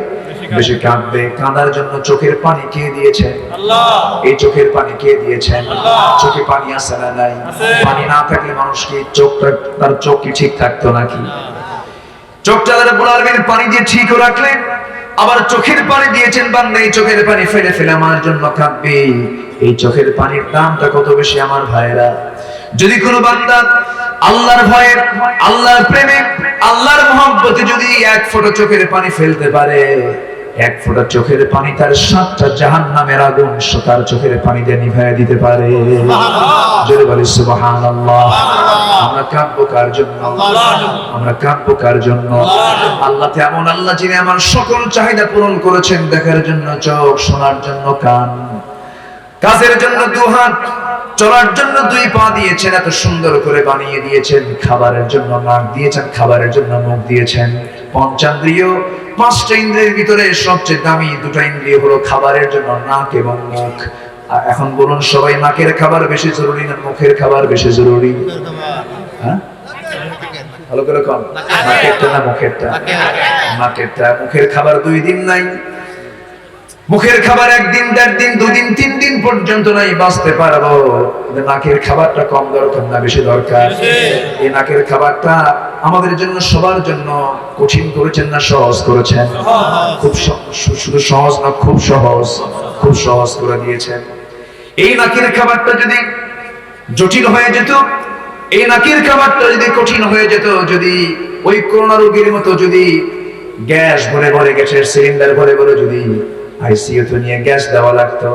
বেশি কাঁদবে। কাঁদার জন্য চোখের পানি কে দিয়েছেন? আল্লাহ। এই চোখের পানি কে দিয়েছেন? আল্লাহ। চোখে পানি আছে না নাই? পানি না থাকলে মানুষ কি তার চোখ কি ঠিক থাকতো নাকি? চোখটা রব্বুল আলামিন পানি দিয়ে ঠিক রাখলেন, আবার চোখের পানি দিয়েছেন বান্দা এই চোখের পানি ফেলে ফেলে আমার জন্য কাঁদবে। এই চোখের পানির দামটা কত বেশি আমার ভাইরা। যদি কোনো বান্দা আল্লাহর ভয়ে, আল্লাহর প্রেমে, আল্লাহর মহব্বতে যদি এক ফোঁটা চোখের পানি ফেলতে পারে, এক ফোঁটা চোখের পানি তার 7টা জাহান্নামের আগুন তার চোখের পানি দিয়ে নিভাইয়া দিতে পারে। জোরে বলি সুবহানাল্লাহ। আমরা কাঁদবো কার জন্য? আমরা কাঁদবো কার জন্য? আল্লাহ তেমন আল্লাহ যিনি আমার সকল চাহিদা পূরণ করেছেন, দেখার জন্য চোখ, শোনার জন্য কান, কাজের জন্য 2 হাত, চলার জন্য 2 পা দিয়েছেন, এত সুন্দর করে বানিয়ে দিয়েছেন। খাবারের জন্য নাক দিয়েছেন, খাবারের জন্য মুখ দিয়েছেন। পঞ্চেন্দ্রিয়, 5টা ইন্দ্রিয়ের ভিতরে সবচেয়ে দামি 2টা ইন্দ্রিয় হলো খাবারের জন্য নাক এবং মুখ। এখন বলুন সবাই, নাকের খাবার বেশি জরুরি না মুখের খাবার বেশি জরুরি? হ্যাঁ, ভালো করে কম। নাকেরটা না মুখেরটা? নাকেরটা। মুখের খাবার 2 দিন নাই, মুখের খাবার 1 দিন, 1.5 দিন, 2 দিন, 3 দিন পর্যন্ত নাই, বাঁচতে পারবো। নাকের খাবারটা কম দরকার না বেশি দরকার? এই নাকের খাবারটা আমাদের জন্য, সবার জন্য কঠিন করেছেন না সহজ করেছেন? খুব শুধু সহজ না, খুব সহজ, খুব সহজ করে দিয়েছেন। এই নাকের খাবারটা যদি জটিল হয়ে যেত, এই নাকের খাবারটা যদি কঠিন হয়ে যেত, যদি ওই করোনা রোগীর মতো যদি গ্যাস ভরে ভরে, গ্যাসের সিলিন্ডার ভরে ভরে যদি আইসিইউতে নিয়ে গ্যাস দেওয়া লাগতো,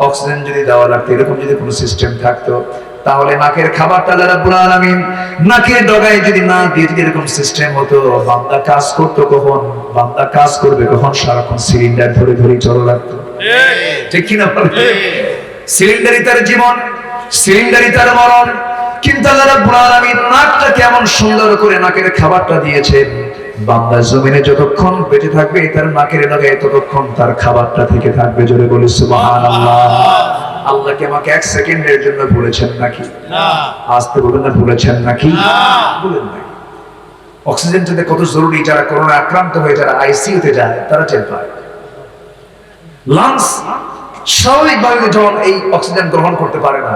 অক্সিজেন যদি দেওয়া লাগতো, এরকম যদি কোনো সিস্টেম থাকতো, তাহলে নাকের খাবারটা রব্বুল আলামিন নাকের ডগায় যদি না দিয়ে যদি এরকম সিস্টেম হতো, বান্দা কাজ করতো কখন, বান্দা কাজ করবে কখন? সারাক্ষণ সিলিন্ডার ধরে ধরে চলা লাগতো। ঠিক কিনা বলেন? সিলিন্ডারই তার জীবন, সিলিন্ডারই তার মরণ। কিন্তু আল্লাহ রাব্বুল আলামিন নাকটা কেমন সুন্দর করে নাকের খাবারটা দিয়েছেন, বান্দা জমিনে যতক্ষণ বেঁচে থাকবে তার নাকের ডগায় ততক্ষণ তার খাবারটা থেকে থাকবে। জোরে বলি সুবহানাল্লাহ। আল্লাহ কি আমাকে 1 সেকেন্ডের জন্য ভুলেছেন নাকি? না। আসতে বলুন না, ভুলেছেন নাকি? না, বলেন না। অক্সিজেনটা কত জরুরি, যারা করোনা আক্রান্ত হয়ে যারা আইসিইউতে যায় তারা টের পায়। লাংস স্বাভাবিকভাবে যখন এই অক্সিজেন গ্রহণ করতে পারে না,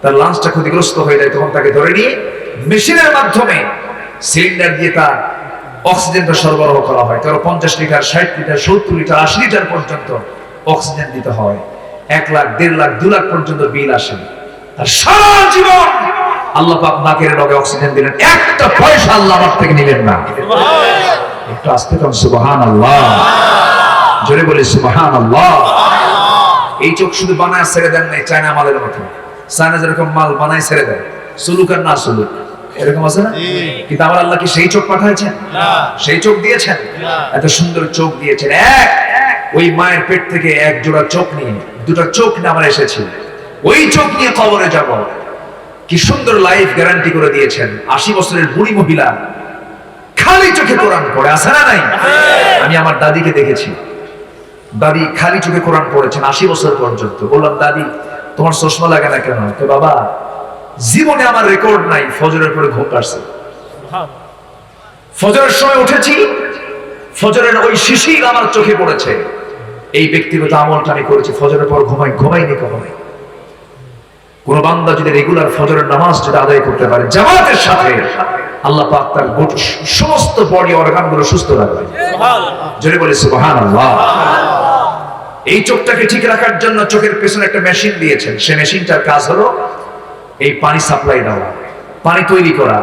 তার লাংসটা ক্ষতিগ্রস্ত হয়ে যায়, তখন তাকে ধরে নিয়ে মেশিনের মাধ্যমে সিলিন্ডার দিয়ে তার অক্সিজেনটা সরবরাহ করা হয়। কারো 50 লিটার, 60 লিটার, 70 লিটার, 80 লিটার পর্যন্ত অক্সিজেন দিতে হয়। 1 লাখ, 1.5 লাখ, 2 লাখ পর্যন্ত বিল আসে। আর সারা জীবন আল্লাহ পাক নাকের ডগে অক্সিজেন দিলেন, একটা পয়সা আল্লাহ আমার থেকে নিলেন না। একটু আস্তে কম সুবহানাল্লাহ। জোরে বলি সুবহানাল্লাহ। এই চোখ শুধু বানায় ছেড়ে দেন নাই চায়না মালের মতো। চায়না যেরকম মাল বানায় ছেড়ে দেয়, সুলুক আর না সুলুক, এরকম আছে না? কিন্তু আমার আল্লাহ কি সেই চোখ পাঠাইছেন? না। সেই চোখ দিয়েছেন? না। এত সুন্দর চোখ দিয়েছেন। ওই মায়ের পেট থেকে 1 জোড়া চোখ নিয়ে, 2টা চোখ নিয়ে আমরা এসেছি। ওই চোখ নিয়ে কবরে যাব। কি সুন্দর লাইফ গ্যারান্টি করে দিয়েছেন। 80 বছরের বুড়ি মহিলা খালি চোখে কোরআন পড়ে, আছে না নাই? আমি আমার দাদিকে দেখেছি, দাদি খালি চোখে কোরআন পড়েছেন 80 বছর পর্যন্ত। বললাম, দাদি তোমার চশমা লাগে না কেন? তো বাবা, জীবনে আমার রেকর্ড নাই ফজরের পরে ঘুম পাচ্ছে। ফজরের সময় উঠেছি, ফজরের ওই শিশির আমার চোখে পড়েছে। এই ব্যক্তিগত আমলটা আমি করেছি, ফজরের পর ঘুমাইনি কখনো। কোন বান্দা যদি রেগুলার ফজরের নামাজ যদি আদায় করতে পারে জামাতের সাথে, আল্লাহ পাক তার সমস্ত বডি অর্গানগুলো সুস্থ রাখবে। জোরে বলে সুবহানাল্লাহ। এই চোখটাকে ঠিক রাখার জন্য চোখের পেছনে একটা মেশিন দিয়েছেন। সেই মেশিনটার কাজ হলো এই পানি সাপ্লাই দেওয়া, পানি তৈরি করা।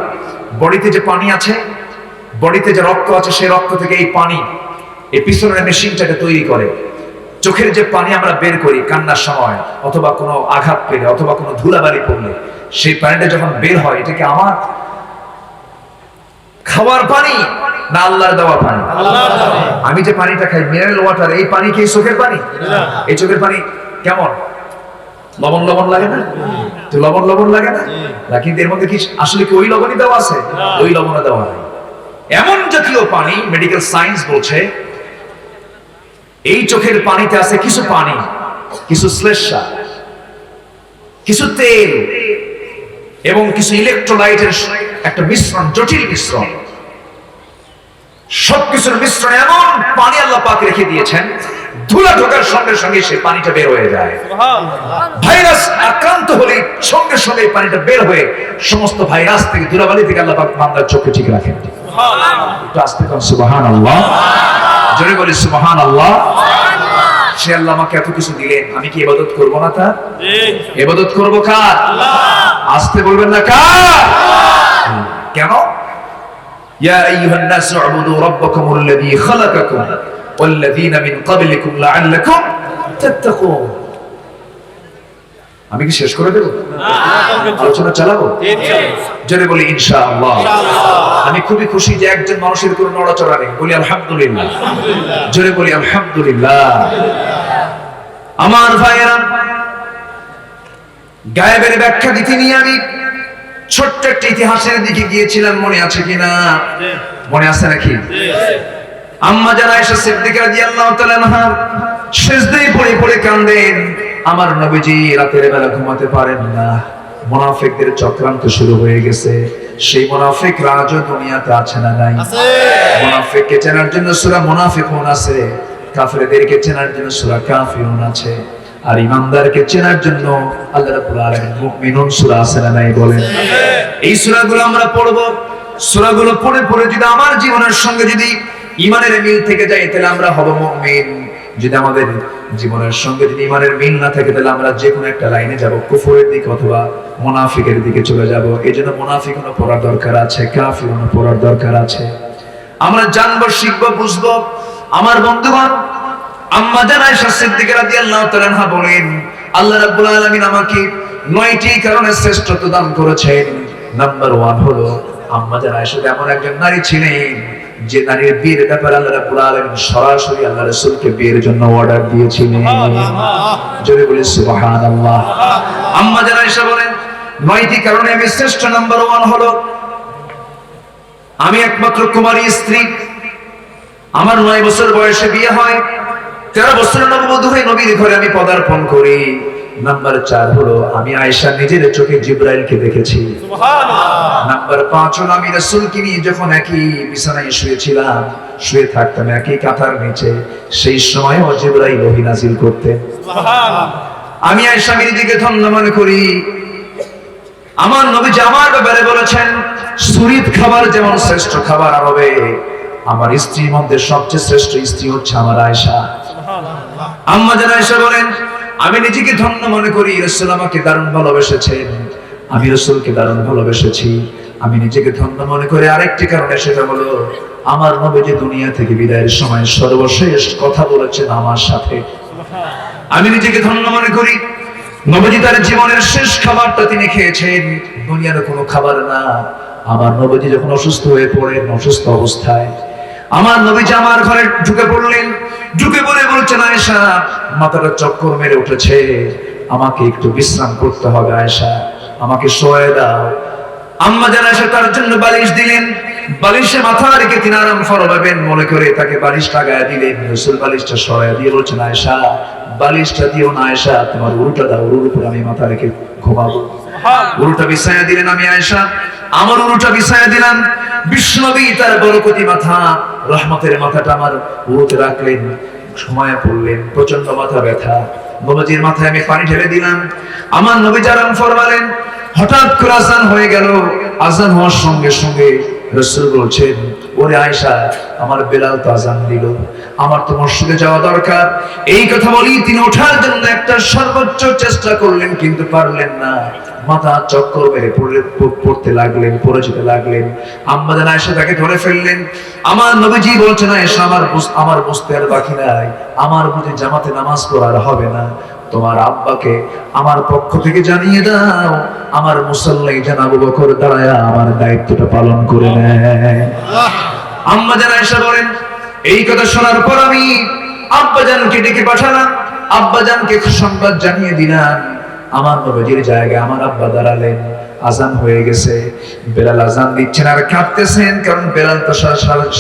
বডিতে যে পানি আছে, বডিতে যে রক্ত আছে, সেই রক্ত থেকে এই পানি এই পিছনের মেশিনটাকে তৈরি করে। চোখের যে পানি আমরা বের করি কান্নার সময়, অথবা কোনো আঘাত পেলে, অথবা কোনো ধুলাবালি পড়লে, সেই পানিটা যখন বের হয়, এটাকে আমার খাওয়ার পানি না আল্লাহর দেওয়া পানি? আমি যে পানিটা খাই মিনারেল ওয়াটার, এই পানি কি চোখের পানি? এই চোখের পানি কেমন লবণ লবণ লাগে না? তো লবণ লবণ লাগে না? কিন্তু এর মধ্যে কি আসলে কি ওই লবণই দেওয়া আছে? ওই লবণও দেওয়া নাই। এমন জাতীয় পানি, মেডিকেল সায়েন্স বলছে এই চোখের পানিতে আছে কিছু পানি, কিছু শ্লেষ্মা, কিছু তেল এবং কিছু ইলেকট্রোলাইটের একটা মিশ্রণ, জটিল মিশ্রণ। সবকিছুর মিশ্রণ এমন পানি আল্লাহ পাক রেখে দিয়েছেন, ধুলা ঢোকার সঙ্গে সঙ্গে সেই পানিটা বের হয়ে যায়। ভাইরাস আক্রান্ত হলে সঙ্গে সঙ্গে পানিটা বের হয়ে সমস্ত ভাইরাস থেকে, ধুলাবালি থেকে আল্লাহ পাক বান্দার চোখে ঠিক রাখেন। একটু আস্তে কর সুবহানাল্লাহ, জোরে বলি সুবহানাল্লাহ। সে আল্লাহ আমাকে এত কিছু দিলেন, আমি কি ইবাদত করব না? তার ইবাদত করব কার? আস্তে বলবেন না কার? কেন? ইয়া আইয়ুহান নাস উবুদু রাব্বাকুমুল্লাযী খালাকাকুম ওয়াল্লাযীনা মিন ক্বাবলিকুম লাআল্লাকুম তাত্তাকুন। আমি কি শেষ করে দেব? আলোচনা চালাবো? জোরে বলি ইনশাআল্লাহ। আমি খুবই খুশি যে একজন মানুষের কোনো নড়াচড়া নেই, বলি আলহামদুলিল্লাহ। জোরে বলি আলহামদুলিল্লাহ। আমার ভাইয়েরা, গায়েবের ব্যাখ্যা দিতে নিয়ে আমি ছোট্ট একটা ইতিহাসের দিকে গিয়েছিলাম, মনে আছে কিনা? মনে আছে নাকি? আম্মা জান আয়েশা সিদ্দিকা রাদিয়াল্লাহু তাআলা আনহা সিজদায় পড়ে পড়ে কাঁদেন। আমার নবীজি রাতের বেলা ঘুমাতে পারেন না, মুনাফিকদের চক্রান্ত শুরু হয়ে গেছে। সেই মুনাফিকরা আজও দুনিয়াতে আছে না নাই? মুনাফিককে চেনার জন্য সূরা মুনাফিকুন আছে, কাফেরদেরকে চেনার জন্য সূরা কাফিরুন আছে, আর ইমানদারকে চেনার জন্য আল্লাহ রাব্বুল আলামিন মুমিনুন সূরা আছে না নাই? বলেন। এই সূরাগুলো আমরা পড়ব, সূরাগুলো পড়ে পড়ে যদি আমার জীবনের সঙ্গে যদি ঈমানের মিল থেকে যায় তাহলে আমরা হব মুমিন। যদি আমাদের জীবনের সঙ্গে যদি ঈমানের মিল না থাকে তাহলে আমরা যে কোনো একটা লাইনে যাব, কুফরের দিকে অথবা মুনাফিকের দিকে চলে যাব। এজন্য মুনাফিকুনও পড়ার দরকার আছে, কাফিরুনও পড়ার দরকার আছে। আমরা জানবো, শিখবো, বুঝবো। আমার বন্ধুগণ, আম্মা জান আয়েশা সিদ্দিকা রাদিয়াল্লাহু তাআলা আনহা বলেন, আল্লাহ রাব্বুল আলামিন আমাকে 9টি কারণে শ্রেষ্ঠত্ব দান করেছেন। নাম্বার 1 হলো আম্মা জান আয়েশা এমন একজন নারী ছিলেন যে নারীর বিয়ের ব্যাপারে আল্লাহ রাব্বুল আলামিন সরাসরি আল্লাহ রাসূলকে বিয়ের জন্য অর্ডার দিয়েছিলেন। জোরে বলি সুবহানাল্লাহ। আম্মা জান আয়েশা বলেন 9টি কারণে আমি শ্রেষ্ঠ। নাম্বার 1 হলো আমি একমাত্র কুমারী স্ত্রী, আমার 9 বছর বয়সে বিয়ে হয়, 13 বছরের নববধূ হয়ে নবীর ঘরে আমি পদার্পণ করি। নাম্বার 4 হলো আমি আয়েশা নিজের চোখে জিবরাইলকে দেখেছি। সুবহানাল্লাহ। নাম্বার 5 হলো আমি রাসূলকে নিয়ে যখন একই বিছানায় শুয়েছিলাম, শুয়ে থাকতাম একই কাঁথার নিচে, সেই সময়ও জিবরাইল ওহী নাযিল করতেন। সুবহানাল্লাহ। আমি আয়েশা নিজেকে ধন্য মনে করি। আমার নবীজি আমার ব্যাপারে বলেছেন, সুরিত খাবার যেমন শ্রেষ্ঠ খাবার আরবে, আমার স্ত্রীর মধ্যে সবচেয়ে শ্রেষ্ঠ স্ত্রী হচ্ছে আমার আয়েশা। সুবহানাল্লাহ। আম্মা জান আয়েশা বলেন, আমি নিজেকে ধন্য মনে করি, রাসূল আমাকে দারুণ ভালোবেসেছেন, আমি রাসূলকে দারুণ ভালোবেসেছি। আমি নিজেকে ধন্য মনে করি আরেকটি কারণে, সেটা হলো আমার নবীজি দুনিয়া থেকে বিদায়ের সময় সর্বশেষ কথা বলেছেন আমার সাথে। আমি নিজেকে ধন্য মনে করি, নবীজি তার জীবনের শেষ খাবারটা তিনি খেয়েছেন দুনিয়ার কোনো খাবার না। আমার নবীজি যখন অসুস্থ হয়ে পড়েন, অসুস্থ অবস্থায় আমার নবীজি আমার ঘরে ঢুকে পড়লেন। ঢুকে পড়ে বলছেন, আয়েশা মাথাটা চক্কর মেরে উঠেছে, আমাকে একটু বিশ্রাম করতে হবে, আয়েশা আমাকে শোয়ে দাও। আম্মা জান আয়েশা তার জন্য বালিশ দিলেন। বালিশে মাথা রেখে তিনি আরাম ফরমাবেন মনে করে তাকে বালিশ লাগায় দিলেন। রাসূল বালিশটা সরায় দিয়ে বলছেন, আয়েশা বালিশটা দিও না, আয়েশা তোমার উরুটা দাও, উরুর উপর আমি মাথা রেখে ঘুমাবো। উরুটা বিছায়া দিলেন। আমি আয়েশা আমার উরুটা বিছায়া দিলাম। বিশ্বনবী তার বরকতি মাথা, রহমতের মাথাটা আমার উরুতে রাখলেন, ঘুমায়া পড়লেন। প্রচন্ড মাথা ব্যথা, নবীজির মাথায় আমি পানি ঢেলে দিলাম। আমার নবী আরাম ফরমালেন। হঠাৎ করে আযান হয়ে গেল। আযান হওয়ার সঙ্গে সঙ্গে রাসূল বলছেন, ওরে আয়েশা আমার বেলাল তো আযান দিল, আমার তো মসজিদে যাওয়া দরকার। এই কথা বলি তিনি ওঠার জন্য একটা সর্বোচ্চ চেষ্টা করলেন, কিন্তু পারলেন না। মাথা চক্কর মেরে পড়তে লাগলেন, পড়ে যেতে লাগলেন। আম্মা জান আয়েশা তাকে ধরে ফেললেন। আমার নবীজি বলছেন, আয়েশা আমার বুঝতে আর বাকি নাই, আমার বুঝে জামাতে নামাজ পড়ার হবে না, তোমার আব্বাকে আমার পক্ষ থেকে জানিয়ে দাও, আমার মুসাল্লাই যেন আবু বকর দাঁড়ায়া আমার দায়িত্বটা পালন করে নেয়। আম্মা জান আয়েশা বলেন, এই কথা শোনার পর আমি আব্বাজানকে ডেকে পাঠালাম, আব্বাজানকে সংবাদ জানিয়ে দিলাম। আমার নবীজির জায়গায় আমার আব্বা দাঁড়ালেন। আজান হয়ে গেছে। বেলাল আজান দিচ্ছেন আর কাঁদতেছেন, কারণ বেলাল তো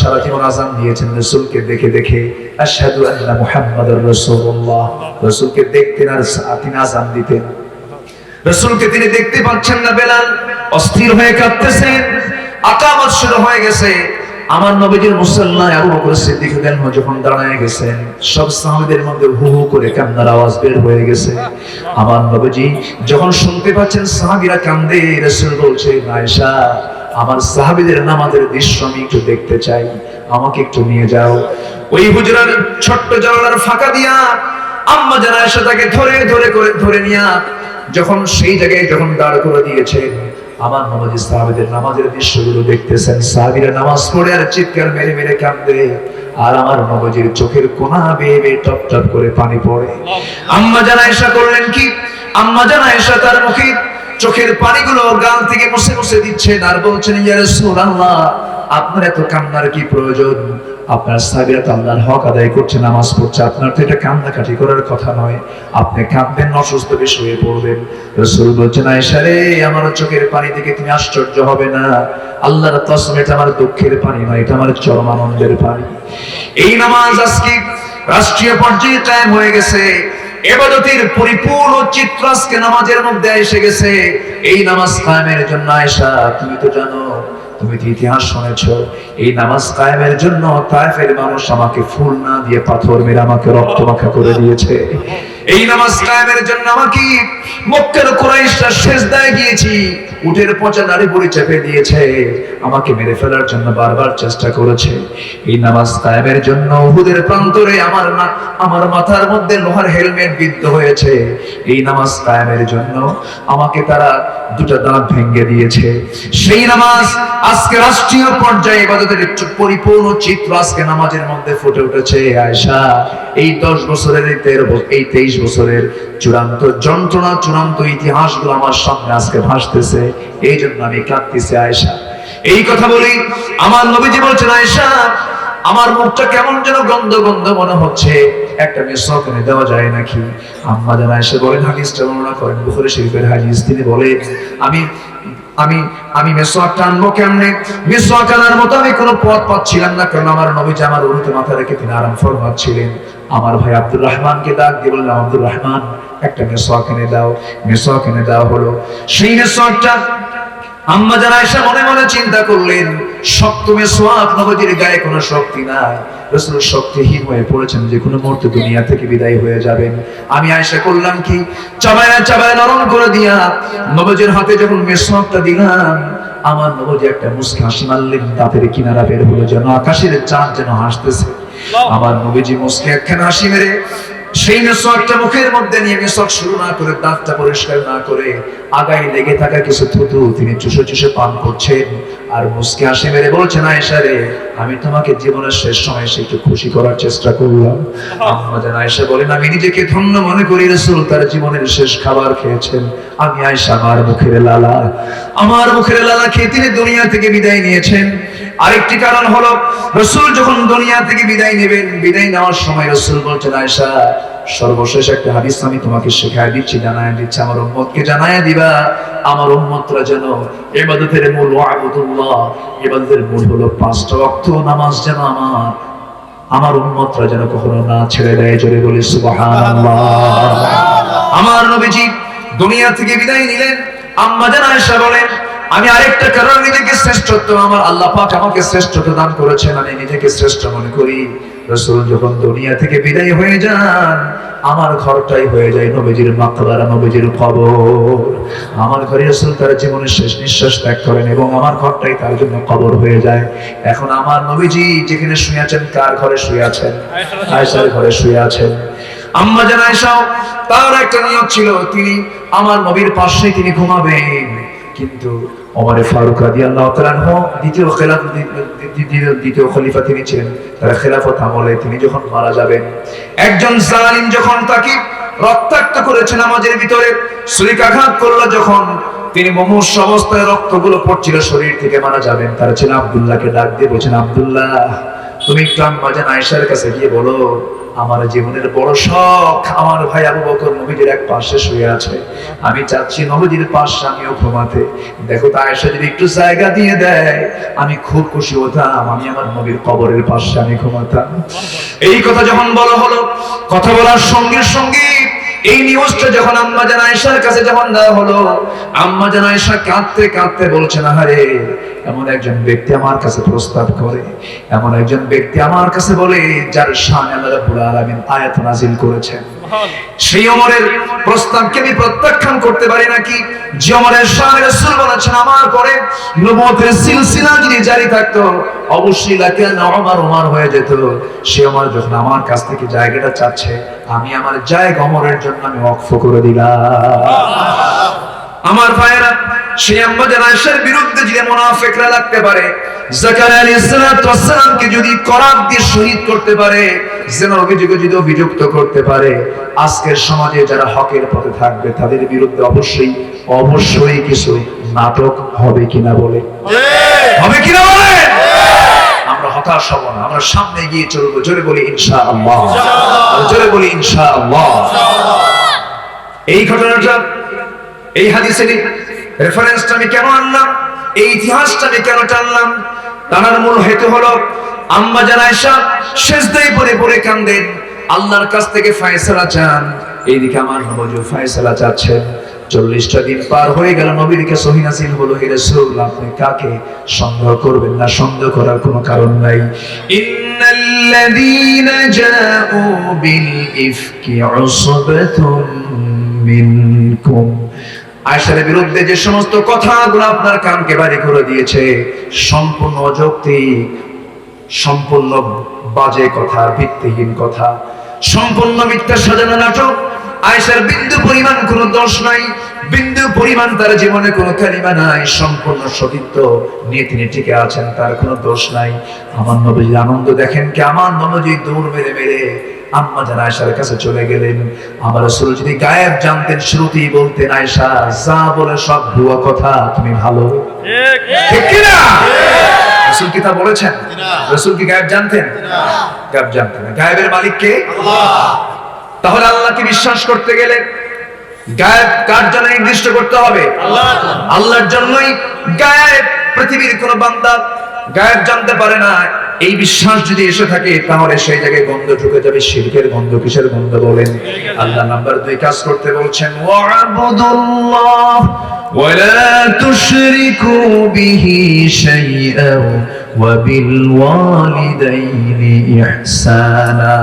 সারা জীবন আজান দিয়েছেন রাসূলকে দেখে দেখে। আশহাদু আন্না মুহাম্মাদুর রাসূলুল্লাহ, রাসূলকে দেখতেন আর তিনি আজান দিতেন। রাসূলকে তিনি দেখতে পাচ্ছেন না, বেলাল অস্থির হয়ে কাঁদতেছেন। আকামত শুরু হয়ে গেছে। আমার নবীজির মুসাল্লায় আবু বকর সিদ্দিক রাদিয়াল্লাহু আনহু যখন দাঁড়ায় গেছেন, সব সাহাবীদের মধ্যে হু হু করে কান্নার আওয়াজ বের হয়ে গেছে। আমার নবীজি যখন শুনতে পাচ্ছেন সাহাবীরা কান্দে, রাসূল বলছেন, আয়েশা, আমার সাহাবীদের নামাজের দৃশ্য আমি একটু দেখতে চাই, আমাকে একটু নিয়ে যাও। ওই হুজরার ছোট্ট জানালার ফাঁকা দিয়া আম্মা জান আয়েশা তাকে ধরে নিয়া যখন সেই জায়গায় যখন দাঁড় করে দিয়েছেন, আমার নবী সাহাবীদের নামাজের দৃশ্যগুলো দেখতেছেন। সাহাবীরা নামাজ পড়ে আর চিৎকার মেরে মেরে কাঁদে, আর আমার নবীর চোখের কোনা বেয়ে বেয়ে টপ টপ করে পানি পড়ে। আম্মা জান আয়েশা করলেন কি, আম্মা জান আয়েশা তার মুখে চোখের পানিগুলো গাল থেকে মুছে মুছে দিচ্ছেন আর বলছেন, ইয়া রাসূলুল্লাহ, আপনার এত কান্নার কি প্রয়োজন? আপনার সাহাবীরা তো আল্লাহর হক আদায় করছে, নামাজ পড়ছে, আপনার তো এটা কান্নাকাটি করার কথা নয়। আপনি কাঁদবেন, অসুস্থ বেশি হয়ে পড়বেন। রাসূল বলছেন, আয়েশা রে, আমার চোখের পানি দেখে তুমি আশ্চর্য হবে না। আল্লাহর কসম, এটা আমার দুঃখের পানি নয়, এটা আমার চরম আনন্দের পানি। এই নামাজ আজকে রাষ্ট্রীয় পর্যায়ে কায়েম হয়ে গেছে। ইবাদতের পরিপূর্ণ চিত্র আজকে নামাজের মধ্যে এসে গেছে। এই নামাজ কায়েমের জন্য আয়েশা, তুমি তো জানো, তুমি তো ইতিহাস শুনেছো, এই নামাজ কায়েমের জন্য তায়েফের মানুষ আমাকে ফুল না দিয়ে পাথর মেরে আমাকে রক্ত মাখা করে দিয়েছে। এই নামাজ কায়েমের জন্য আমাকে মক্কার কুরাইশরা সিজদায় গিয়েছি, উটের পচা নাড়ি বুড়ি চেপে দিয়েছে, আমাকে মেরে ফেলার জন্য বারবার চেষ্টা করেছে। এই নামাজ কায়েমের জন্য উহুদের প্রান্তরে আমার মাথার মধ্যে লোহার হেলমেট বিদ্ধ হয়েছে। এই নামাজ কায়েমের জন্য আমাকে তারা দুটো দাঁত ভেঙে দিয়েছে। সেই নামাজ আজকে রাষ্ট্রীয় পর্যায়ে ইবাদতের পরিপূর্ণ চিত্র আজকে নামাজের মধ্যে ফুটে উঠেছে। আয়েশা, এই 10 বছরের এই 23 বছরের চূড়ান্ত যন্ত্রণা, চূড়ান্ত ইতিহাসগুলো আমার সামনে আজকে ভাসতেছে, এই জন্য আমি কাঁদতেছি। আয়েশা, এই কথা বলি, আমার নবীজি বলছেন, আয়েশা, আমার মুখটা কেমন যেন গন্ধ গন্ধ মনে হচ্ছে, একটা মিসওয়াক এনে দেওয়া যায় নাকি? আম্মা জান আয়েশা বলেন, হাদিসটা বর্ণনা করেন বুখারী শরীফের হাদিস। তিনি বলেন, আমি মিসওয়াকটা আনবো কেমনে? মিসওয়াক আনার মতো আমি কোনো পথ পাচ্ছিলাম না, কারণ আমার নবীজি আমার উরুতে মাথা রেখে তিনি আরাম ফরমাচ্ছিলেন। আমার ভাই আব্দুর রহমানকে ডাক দিয়ে বললাম, আব্দুর রহমান, একটা মিসওয়াক এনে দাও। মিসওয়াক এনে দেওয়া হলো। সেই মিসওয়াকটা আম্মা জান আয়েশা মনে মনে চিন্তা করলেন, শক্ত মিসওয়াক, নবীজির গায়ে কোনো শক্তি নাই, রাসূল শক্তিহীন হয়ে পড়েছেন, যে কোনো মুহূর্তে দুনিয়া থেকে বিদায় হয়ে যাবেন। আমি আয়েশা করলাম কি, চাবায় চাবায় নরম করে দিয়া নবীজির হাতে যখন মিসওয়াকটা দিলাম, আমার নবীজি একটা মুস্কি হাসি মারলেন, দাঁতের কিনারা বের হলো, যেন আকাশের চাঁদ যেন হাসতেছে। আমার নবীজি মুস্কি একখানা হাসি মেরে সেই মিসওয়াকটা মুখের মধ্যে নিয়ে মিসওয়াক শুরু না করে, দাঁতটা পরিষ্কার না করে, আগায় লেগে থাকা কিছু থুতু তিনি চুষে চুষে পান করছেন আর মুস্কি হাসি মেরে বলছেন, আয়েশা রে, আমি তোমাকে জীবনের শেষ সময় এসে একটু খুশি করার চেষ্টা করলাম। আম্মা জান আয়েশা বলেন, আমি নিজেকে ধন্য মনে করি, রাসূল তার জীবনের শেষ খাবার খেয়েছেন, আমি আয়েশা আমার মুখের লালা খেয়ে তিনি দুনিয়া থেকে বিদায় নিয়েছেন। আরেকটি কারণ হলো, রাসূল যখন দুনিয়া থেকে বিদায় নেবেন, বিদায় নেওয়ার সময় রাসূল বলছেন, আয়েশা, সর্বশেষ একটা হাদিস আমি তোমাকে শেখায় দিচ্ছি, জানায় দিচ্ছি, আমার উম্মতকে জানায় দিবা, আমার উম্মতরা যেন ইবাদতের মূল ওয়াবুদুল্লাহ, ইবাদতের মূল হলো 5 ওয়াক্ত নামাজ, যেন আমার উম্মতরা যেন কখনো না ছেড়ে দেয়। জোরে বলি সুবহানাল্লাহ। আমার নবীজি দুনিয়া থেকে বিদায় নিলেন। আম্মা জান আয়েশা বলেন, আমি আরেকটা কারণ, নিজেকে শ্রেষ্ঠত্ব, আমার আল্লাহ পাক আমাকে শ্রেষ্ঠত্ব দান করেছেন, আমি নিজেকে শ্রেষ্ঠ মনে করি। রাসূল যখন দুনিয়া থেকে বিদায় হয়ে যান, আমার ঘরটাই হয়ে যায় নবীজির মাকবারা, নবীজির কবর। আমার ঘরে রাসূল তার জীবনের শেষ নিঃশ্বাস ত্যাগ করেন এবং আমার ঘরটাই তার জন্য কবর হয়ে যায়। এখন আমার নবীজি যেখানে শুয়ে আছেন, কার ঘরে শুয়ে আছেন? আয়েশার ঘরে শুয়ে আছেন। আম্মা জান আয়েশাও তার একটা নিয়ত ছিল, তিনি আমার নবীর পাশেই তিনি ঘুমাবেন। কিন্তু ওমর ফারুক রাদিয়াল্লাহু তাআলা আনহু দ্বিতীয় খলিফা তিনি ছিলেন, তার খেলাফত আমলে তিনি যখন মারা যাবেন, একজন জালিম যখন তাকে রক্তাক্ত করেছে নামাজের ভিতরে, ছুরিকাঘাত করলো, যখন তিনি মুমূর্ষ অবস্থায় রক্তগুলো পড়ছিল শরীর থেকে, মারা যাবেন, তার ছেলে আব্দুল্লাহকে ডাক দিয়ে বলছেন, আব্দুল্লাহ, তুমি একটু আম্মা জান আয়েশার কাছে গিয়ে বলো, আমার জীবনের বড় শখ, আমার ভাই আবু বকর নবীজির এক পাশে শুয়ে আছে, আমি চাচ্ছি নবীজির পাশে আমিও ঘুমাতে। দেখো তো আয়েশা যদি একটু জায়গা দিয়ে দেয় আমি খুব খুশি হতাম, আমি আমার নবীর কবরের পাশে আমি ঘুমাতাম। এই কথা যখন বলা হলো, কথা বলার সঙ্গে সঙ্গে এই নিউজটা যখন আম্মা জান আয়েশার কাছে যখন দেওয়া হলো, আম্মা জান আয়েশা কাঁদতে কাঁদতে বলছেন, আহারে এমন একজন ব্যক্তি আমার কাছে প্রস্তাব করে, এমন একজন ব্যক্তি আমার কাছে বলে যার শানে আল্লাহ রাব্বুল আলামিন আয়াত নাযিল করেছেন, সেই ওমরের প্রস্তাবকে আমি প্রত্যাখ্যান করতে পারি নাকি? যে ওমরের শানে রাসূল বলেছেন আমার পরে নবুয়তের সিলসিলা যদি জারি থাকতো অবশ্যই লাকানা ওমর হয়ে যেত। সে ওমর যখন আমার কাছ থেকে জায়গাটা চাচ্ছে, আমি আমার জায়গা ওমরের জন্য আমি ওয়াকফ করে দিলাম। আমার ভাইরা, সেই আম্মা জান আয়েশার বিরুদ্ধে যে মুনাফিকরা লাগতে পারে, জাকারিয়া আলাইহিস সালামকে যদি করাত দিয়ে শহীদ করতে পারে, জিনার অভিযোগে যদি অভিযুক্ত করতে পারে, আজকের সমাজে যারা হকের পথে থাকবে তাদের বিরুদ্ধে অবশ্যই অবশ্যই কিছু নাটক হবে কিনা বলে, হবে কিনা বলে? আমরা হতাশ হব না, আমরা সামনে গিয়ে চলবো। জোরে বলি ইনশাআল্লাহ, জোরে বলি ইনশাআল্লাহ। এই ঘটনাটা, এই হাদিসের রেফারেন্সটা আমি কেন আনলাম, এই ইতিহাসটা আমি কেন টানলাম, তার মূল হেতু হলো আম্মা জান আয়েশা সিজদায় পড়ে পড়ে কাঁদেন, আল্লাহর কাছ থেকে ফয়সালা চান। এইদিকে আমার নবী ফয়সালা চাচ্ছেন। 40টা দিন পার হয়ে গেল, নবীর কাছে ওহী নাযিল হলো, হে রাসূল আপনি কাকে সন্দেহ করবেন না, সন্দেহ করার কোনো কারণ নাই। ইন্নাল্লাযীনা জাউ বিল ইফকি উসবাতুন মিনকুম, আয়েশার বিরুদ্ধে যে সমস্ত কথাগুলো আপনার কানকে বাড়ি করে দিয়েছে সম্পূর্ণ অযৌক্তিক, সম্পূর্ণ বাজে কথা, ভিত্তিহীন কথা, সম্পূর্ণ মিথ্যা সাজানো নাটক। আয়েশার বিন্দু পরিমাণ কোনো দোষ নাই, বিন্দু পরিমাণ তার জীবনে কোনো কালিমা নাই, সম্পূর্ণ সতীত্ব নিয়ে তিনি টিকে আছেন, তার কোনো দোষ নাই। আমার নবীর আনন্দ দেখেন কি, আমার নবী দৌড় মেরে মেরে আম্মা জান আয়েশার কাছে চলে গেলেন। আমার রাসূল যদি গায়েব জানতেন শুরুতেই বলতেন, আয়েশা যা বলে সব ভুয়া কথা, তুমি ভালো, ঠিক কি না? রাসূল কি তা বলেছেন? রাসূল কি গায়েব জানতেন? গায়েব জানতেন না। গায়েবের মালিক কে? আল্লাহ। তাহলে আল্লাহকে বিশ্বাস করতে গেলে গায়েব কার জন্য নির্দিষ্ট করতে হবে? আল্লাহর জন্যই। গায়েব পৃথিবীর কোন বান্দা গায়েব জানতে পারে না, এই বিশ্বাস যদি এসে থাকে তাহলে সেই জায়গায় গন্ধ ঢুকে যাবে, শিরকের গন্ধ। কিসের গন্ধ বলেন? আল্লাহ নাম্বার 2 কাজ করতে বলছেন, ওয়া'বুদুল্লাহ ওয়া লা তুশরিকু বিহি শাইআন ওয়া বিল ওয়ালিদাইনি ইহসানা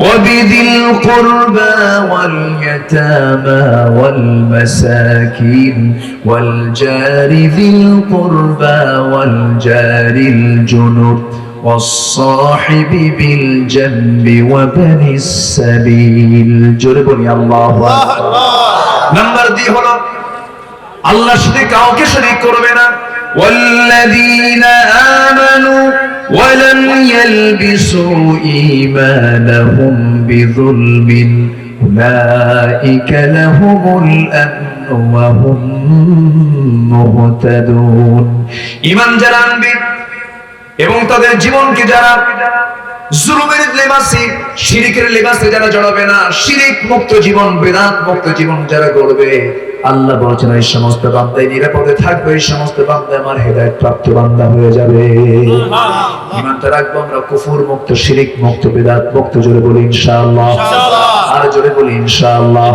ওয়া বিযিল কুরবা ওয়াল ইয়াতামা ওয়াল মাসাকিন ওয়াল জারি যিল কুরবা ওয়াল জারিল জুনুব والصاحب بالجنب وابن السبيل। জোরে বলি আল্লাহু আকবার। নাম্বার 2 হলো আল্লাহর সাথে কাউকে শরীক করবে না। والذين آمنوا ولم يلبسوا إيمانهم بظلم أولئك لهم الأمن وهم مهتدون। ঈমান যারা আনবে এবং তাদের জীবনকে যারা জুলুমের লেবাসে, শিরকের লেবাসে যারা জড়াবে না, শিরক মুক্ত জীবন, বিদআত মুক্ত জীবন যারা গড়বে, আল্লাহ বলেছেন এই সমস্ত বান্দাই নিরাপদে থাকবে, এই সমস্ত বান্দা আমার হেদায়েত প্রাপ্ত বান্দা হয়ে যাবে। ঈমানটা রাখবো আমরা কুফর মুক্ত, শিরক মুক্ত, বিদআত মুক্ত। জোরে বলি ইনশাআল্লাহ, আর জোরে বলি ইনশাআল্লাহ।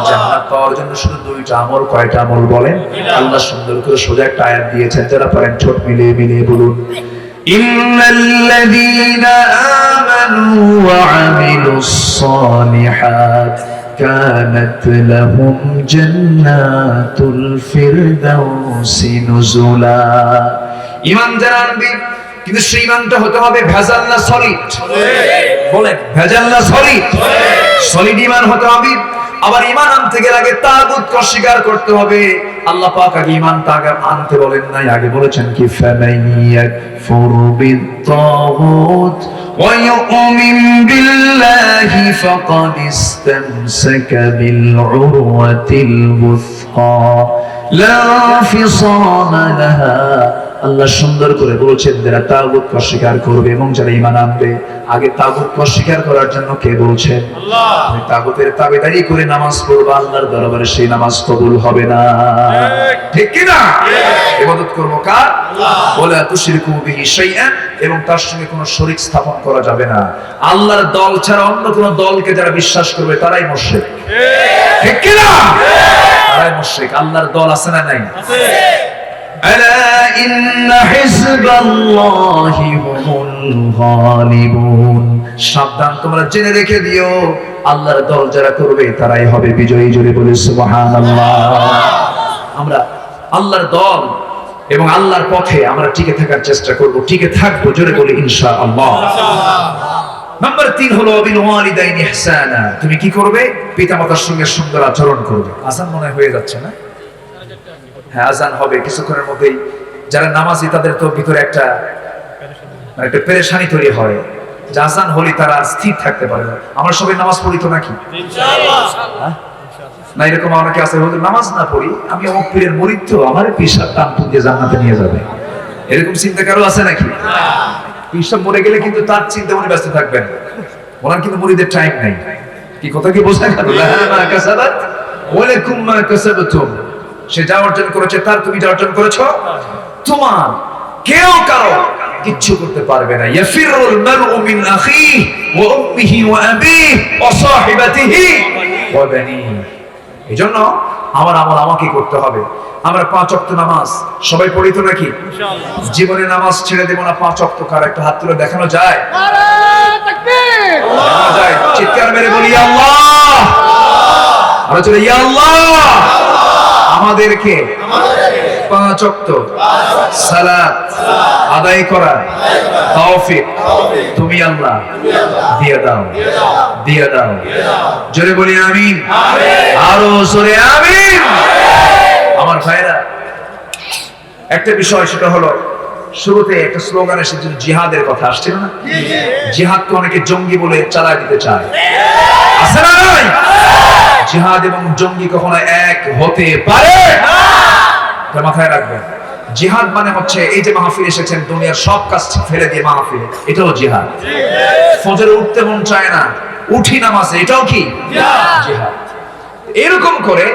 জান্নাত পাওয়ার জন্য শুধু 2টা আমল। কয়টা আমল বলেন? আল্লাহ সুন্দর করে সোজা একটা আয়াত দিয়েছেন, যারা পারেন ঠোঁট মিলিয়ে মিলিয়ে বলুন, ইন্নাল্লাযীনা আমানু ওয়া আমিলুস সালিহাত কানাত লাহুম জান্নাতুল ফিরদাউসি নুজুলা। ঈমান যারা আনবে, কিন্তু সেই ঈমানটা হতে হবে ভেজাল না সলিড। বলেন ভেজাল না সলিড? সলিড ঈমান হতে হবে। আবার ঈমান আনতে গেলে আগে তাগুতকে অস্বীকার করতে হবে। আল্লাহ পাক আগে ঈমানটা আগে আনতে বলেন নাই, আগে বলেছেন কি ফামাইয়াকফুর বিত-তাগুত ওয়া ইউমিন বিল্লাহি ফাকাদ ইসতামসাকা বিল উরওয়াতিল বুসকা লা ফিসামা লাহা আল্লাহ সুন্দর করে বলছেন যারা তাগুত অস্বীকার করবে এবং যারা ঈমান আনবে। আগে তাগুত অস্বীকার করার জন্য কে বলছেন? আল্লাহ। তুমি তাগুতের তাবেদারি করে নামাজ পড়বা, আল্লাহর দরবারে সেই নামাজ কবুল হবে না, ঠিক কি না? ইবাদত করব কার? আল্লাহ। ওয়ালা তুশরিকু বিহি শাইআন, এবং তার সঙ্গে কোনো শরীক স্থাপন করা যাবে না। আল্লাহর দল ছাড়া অন্য কোনো দলকে যারা বিশ্বাস করবে তারাই মুশরিক, ঠিক কি না? তারাই মুশরিক। আল্লাহর দল আছে না নাই? আছে। আলা ইন্না হিজবাল্লাহি হুমুল গালিবুন, সাবধান তোমরা জেনে রেখে দিও আল্লাহর দল যারা করবে তারাই হবে বিজয়ী। জোরে বলে সুবহানাল্লাহ। আমরা আল্লাহর দল এবং আল্লাহর পথে আমরা টিকে থাকার চেষ্টা করব, টিকে থাকবো। জোরে বলে ইনশাআল্লাহ। নাম্বার 3 হলো বিল ওয়ালিদাইনি ইহসানা, তুমি কি করবে? পিতামাতার সঙ্গে সুন্দর আচরণ করবে। আজান মনে হয়ে যাচ্ছে না? হ্যাঁ, আজান হবে কিছুক্ষণের মধ্যেই। যারা নামাজি তাদের তো ভিতরে একটা পেরেশানি তৈরি হয় যে আজান হলে তারা স্থির থাকতে পারে না। আমরা সবাই নামাজ পড়ি তো নাকি? ইনশাআল্লাহ। না এরকম অনেকে আছে হুজুর নামাজ না পড়ি, আমি অমুক পীরের মুরিদ তো, আমার পিসাব টান দিয়ে জান্নাতে নিয়ে যাবে, এরকম চিন্তা কারো আছে নাকি? পিসাব মরে গেলে কিন্তু তার চিন্তা মনে ব্যস্ত থাকবেন, ওনার কিন্তু মুরিদের টাইম নাই। কি কথা কি বোঝা গেল? লাহা মা কাসাবাত ওয়া লাকুম মা কাসাবতুম, সে যা অর্জন করেছে তার তুমি যা অর্জন করেছো তোমার, কেউ কারো কিচ্ছু করতে পারবে না। ইয়াফিরুল মারউ মিন আখিহি ওয়া উম্মিহি ওয়া আবিহি ওয়া সাহিবাতিহি ওয়া বানিহি। এজন্য আমার আমল আমাকে করতে হবে। আমরা 5 ওয়াক্ত নামাজ সবাই পড়ি তো নাকি? ইনশাআল্লাহ। জীবনে নামাজ ছেড়ে দেব না 5 ওয়াক্ত, কার একটা হাত তুলে দেখানো যায়? নারে তাকবীর! দেখানো যায়? চিৎকার মেরে বলি আল্লাহ! আর চলে ইয়া আল্লাহ! আমাদেরকে 5 ওয়াক্ত সালাত আদায় করার তৌফিক তুমি আল্লাহ দিয়ে দাও, দিয়ে দাও। জোরে বলি আমিন, আরো জোরে আমিন। আমার ভাইরা, একটা বিষয় সেটা হলো শুরুতে একটা স্লোগান এসেছিল, জিহাদের কথা আসছিল না? জিহাদকে অনেকে জঙ্গি বলে চালায় দিতে চায়, আছে না নাই? জিহাদ এবং জঙ্গি কখনো এক হতে পারে না, এটা মাথায় রাখবেন। জিহাদ মানে হচ্ছে এই যে মাহফিল এসেছেন, দুনিয়ার সব কাজ ফেলে দিয়ে মাহফিলে, এটাও জিহাদ। ফজরে উঠতে মন চায় না, উঠি নামাজে, এটাও কি জিহাদ। এরকম করে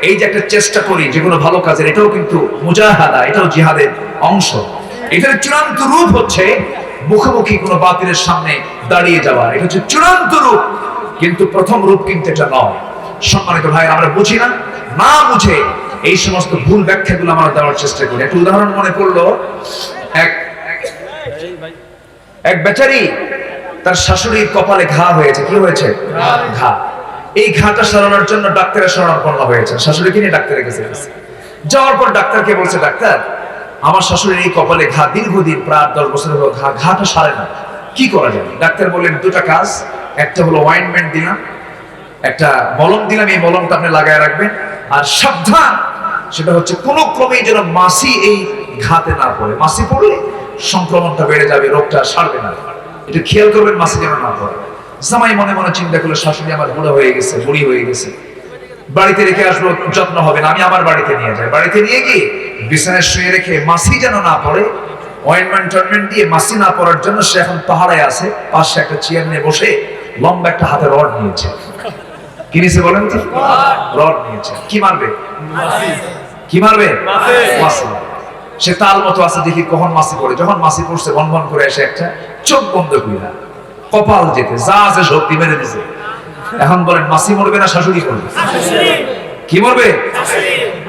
এই যে একটা চেষ্টা করি যে কোনো ভালো কাজের, এটাও কিন্তু মুজাহাদা, এটাও জিহাদের অংশ। এটার চূড়ান্ত রূপ হচ্ছে মুখোমুখি কোনো বাতিলের সামনে দাঁড়িয়ে যাওয়া, এটা হচ্ছে চূড়ান্ত রূপ। কিন্তু প্রথম রূপ কিন্তু এটা নয়। সম্মানিত ভাই, আমরা বুঝি না, না বুঝে এই সমস্ত ভুল ব্যাখ্যাগুলো আমরা দেওয়ার চেষ্টা করি। একটা উদাহরণ মনে পড়লো, এক বেচারি, তার শাশুড়ির কপালে ঘা হয়েছে। কি হয়েছে? ঘা। এই ঘাটা সারানোর জন্য ডাক্তারের শরণাপন্ন হয়েছে। শাশুড়িকে নিয়ে ডাক্তারের কাছে গেছে। যাওয়ার পর ডাক্তারকে বলছে, ডাক্তার আমার শাশুড়ির এই কপালে ঘা, দীর্ঘদিন প্রায় 10 বছর হলো ঘাটা সারে না, কি করা যায়? ডাক্তার বললেন 2টা কাজ, একটা হলো অয়েন্টমেন্ট দিলাম, একটা মলম দিলাম, এই মলমটা আপনি লাগায় রাখবেন, আর সাবধান, সেটা হচ্ছে কোনো ক্রমেই যেন মাছি এই ঘাতে না পড়ে। মাছি পড়লে সংক্রমণটা বেড়ে যাবে, রোগটা সারবে না, এটা খেয়াল করবেন, মাছি যেন না পড়ে। জামাই মনে মনে চিন্তা করলো, শাশুড়ি আমার বুড়ো হয়ে গেছে, বুড়ি হয়ে গেছে, বাড়িতে রেখে আসবো, যত্ন হবে না, আমি আমার বাড়িতে নিয়ে যাই। বাড়িতে নিয়ে গিয়ে বিছানায় শুয়ে রেখে মাছি যেন না পড়ে, অয়েন্টমেন্ট দিয়ে মাছি না পড়ার জন্য সে এখন পাহাড়ে আছে, পাশে একটা চেয়ার নিয়ে বসে লম্বা একটা হাতে রড নিয়েছে। কি নিয়েছে বলেন তো? রড নিয়েছে। কি মারবে? কি মারবে? মাছি। সে তাল মতো আছে, দেখি কখন মাছি পড়ে। যখন মাছি পড়ছে, ভন ভন করে এসে একটা চোখ বন্ধ কইরা কপাল যেতে যা আছে শক্তি মেরে দিছে। এখন বলেন মাছি মরবে না শাশুড়ি মরবে? কি মরবে?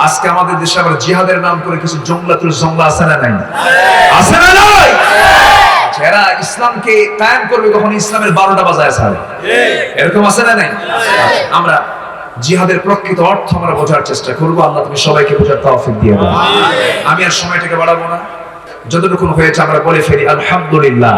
আজকে আমাদের দেশে আবার জিহাদের নাম করে কিছু জংলাতুল জংলা আছে না নাই? আছে না নাই? যারা ইসলামকে কায়েম করবে কখন ইসলামের 12টা বাজায় ছাড়ে, এরকম আছে না নাই? আমরা জিহাদের প্রকৃত অর্থ আমরা বোঝার চেষ্টা করবো। আল্লাহ তুমি সবাইকে বোঝার তৌফিক দিয়ে দাও। আমি আর সময়টাকে বাড়াবো না, যতটুকু হয়েছে আমরা বলে ফেলি আলহামদুলিল্লাহ।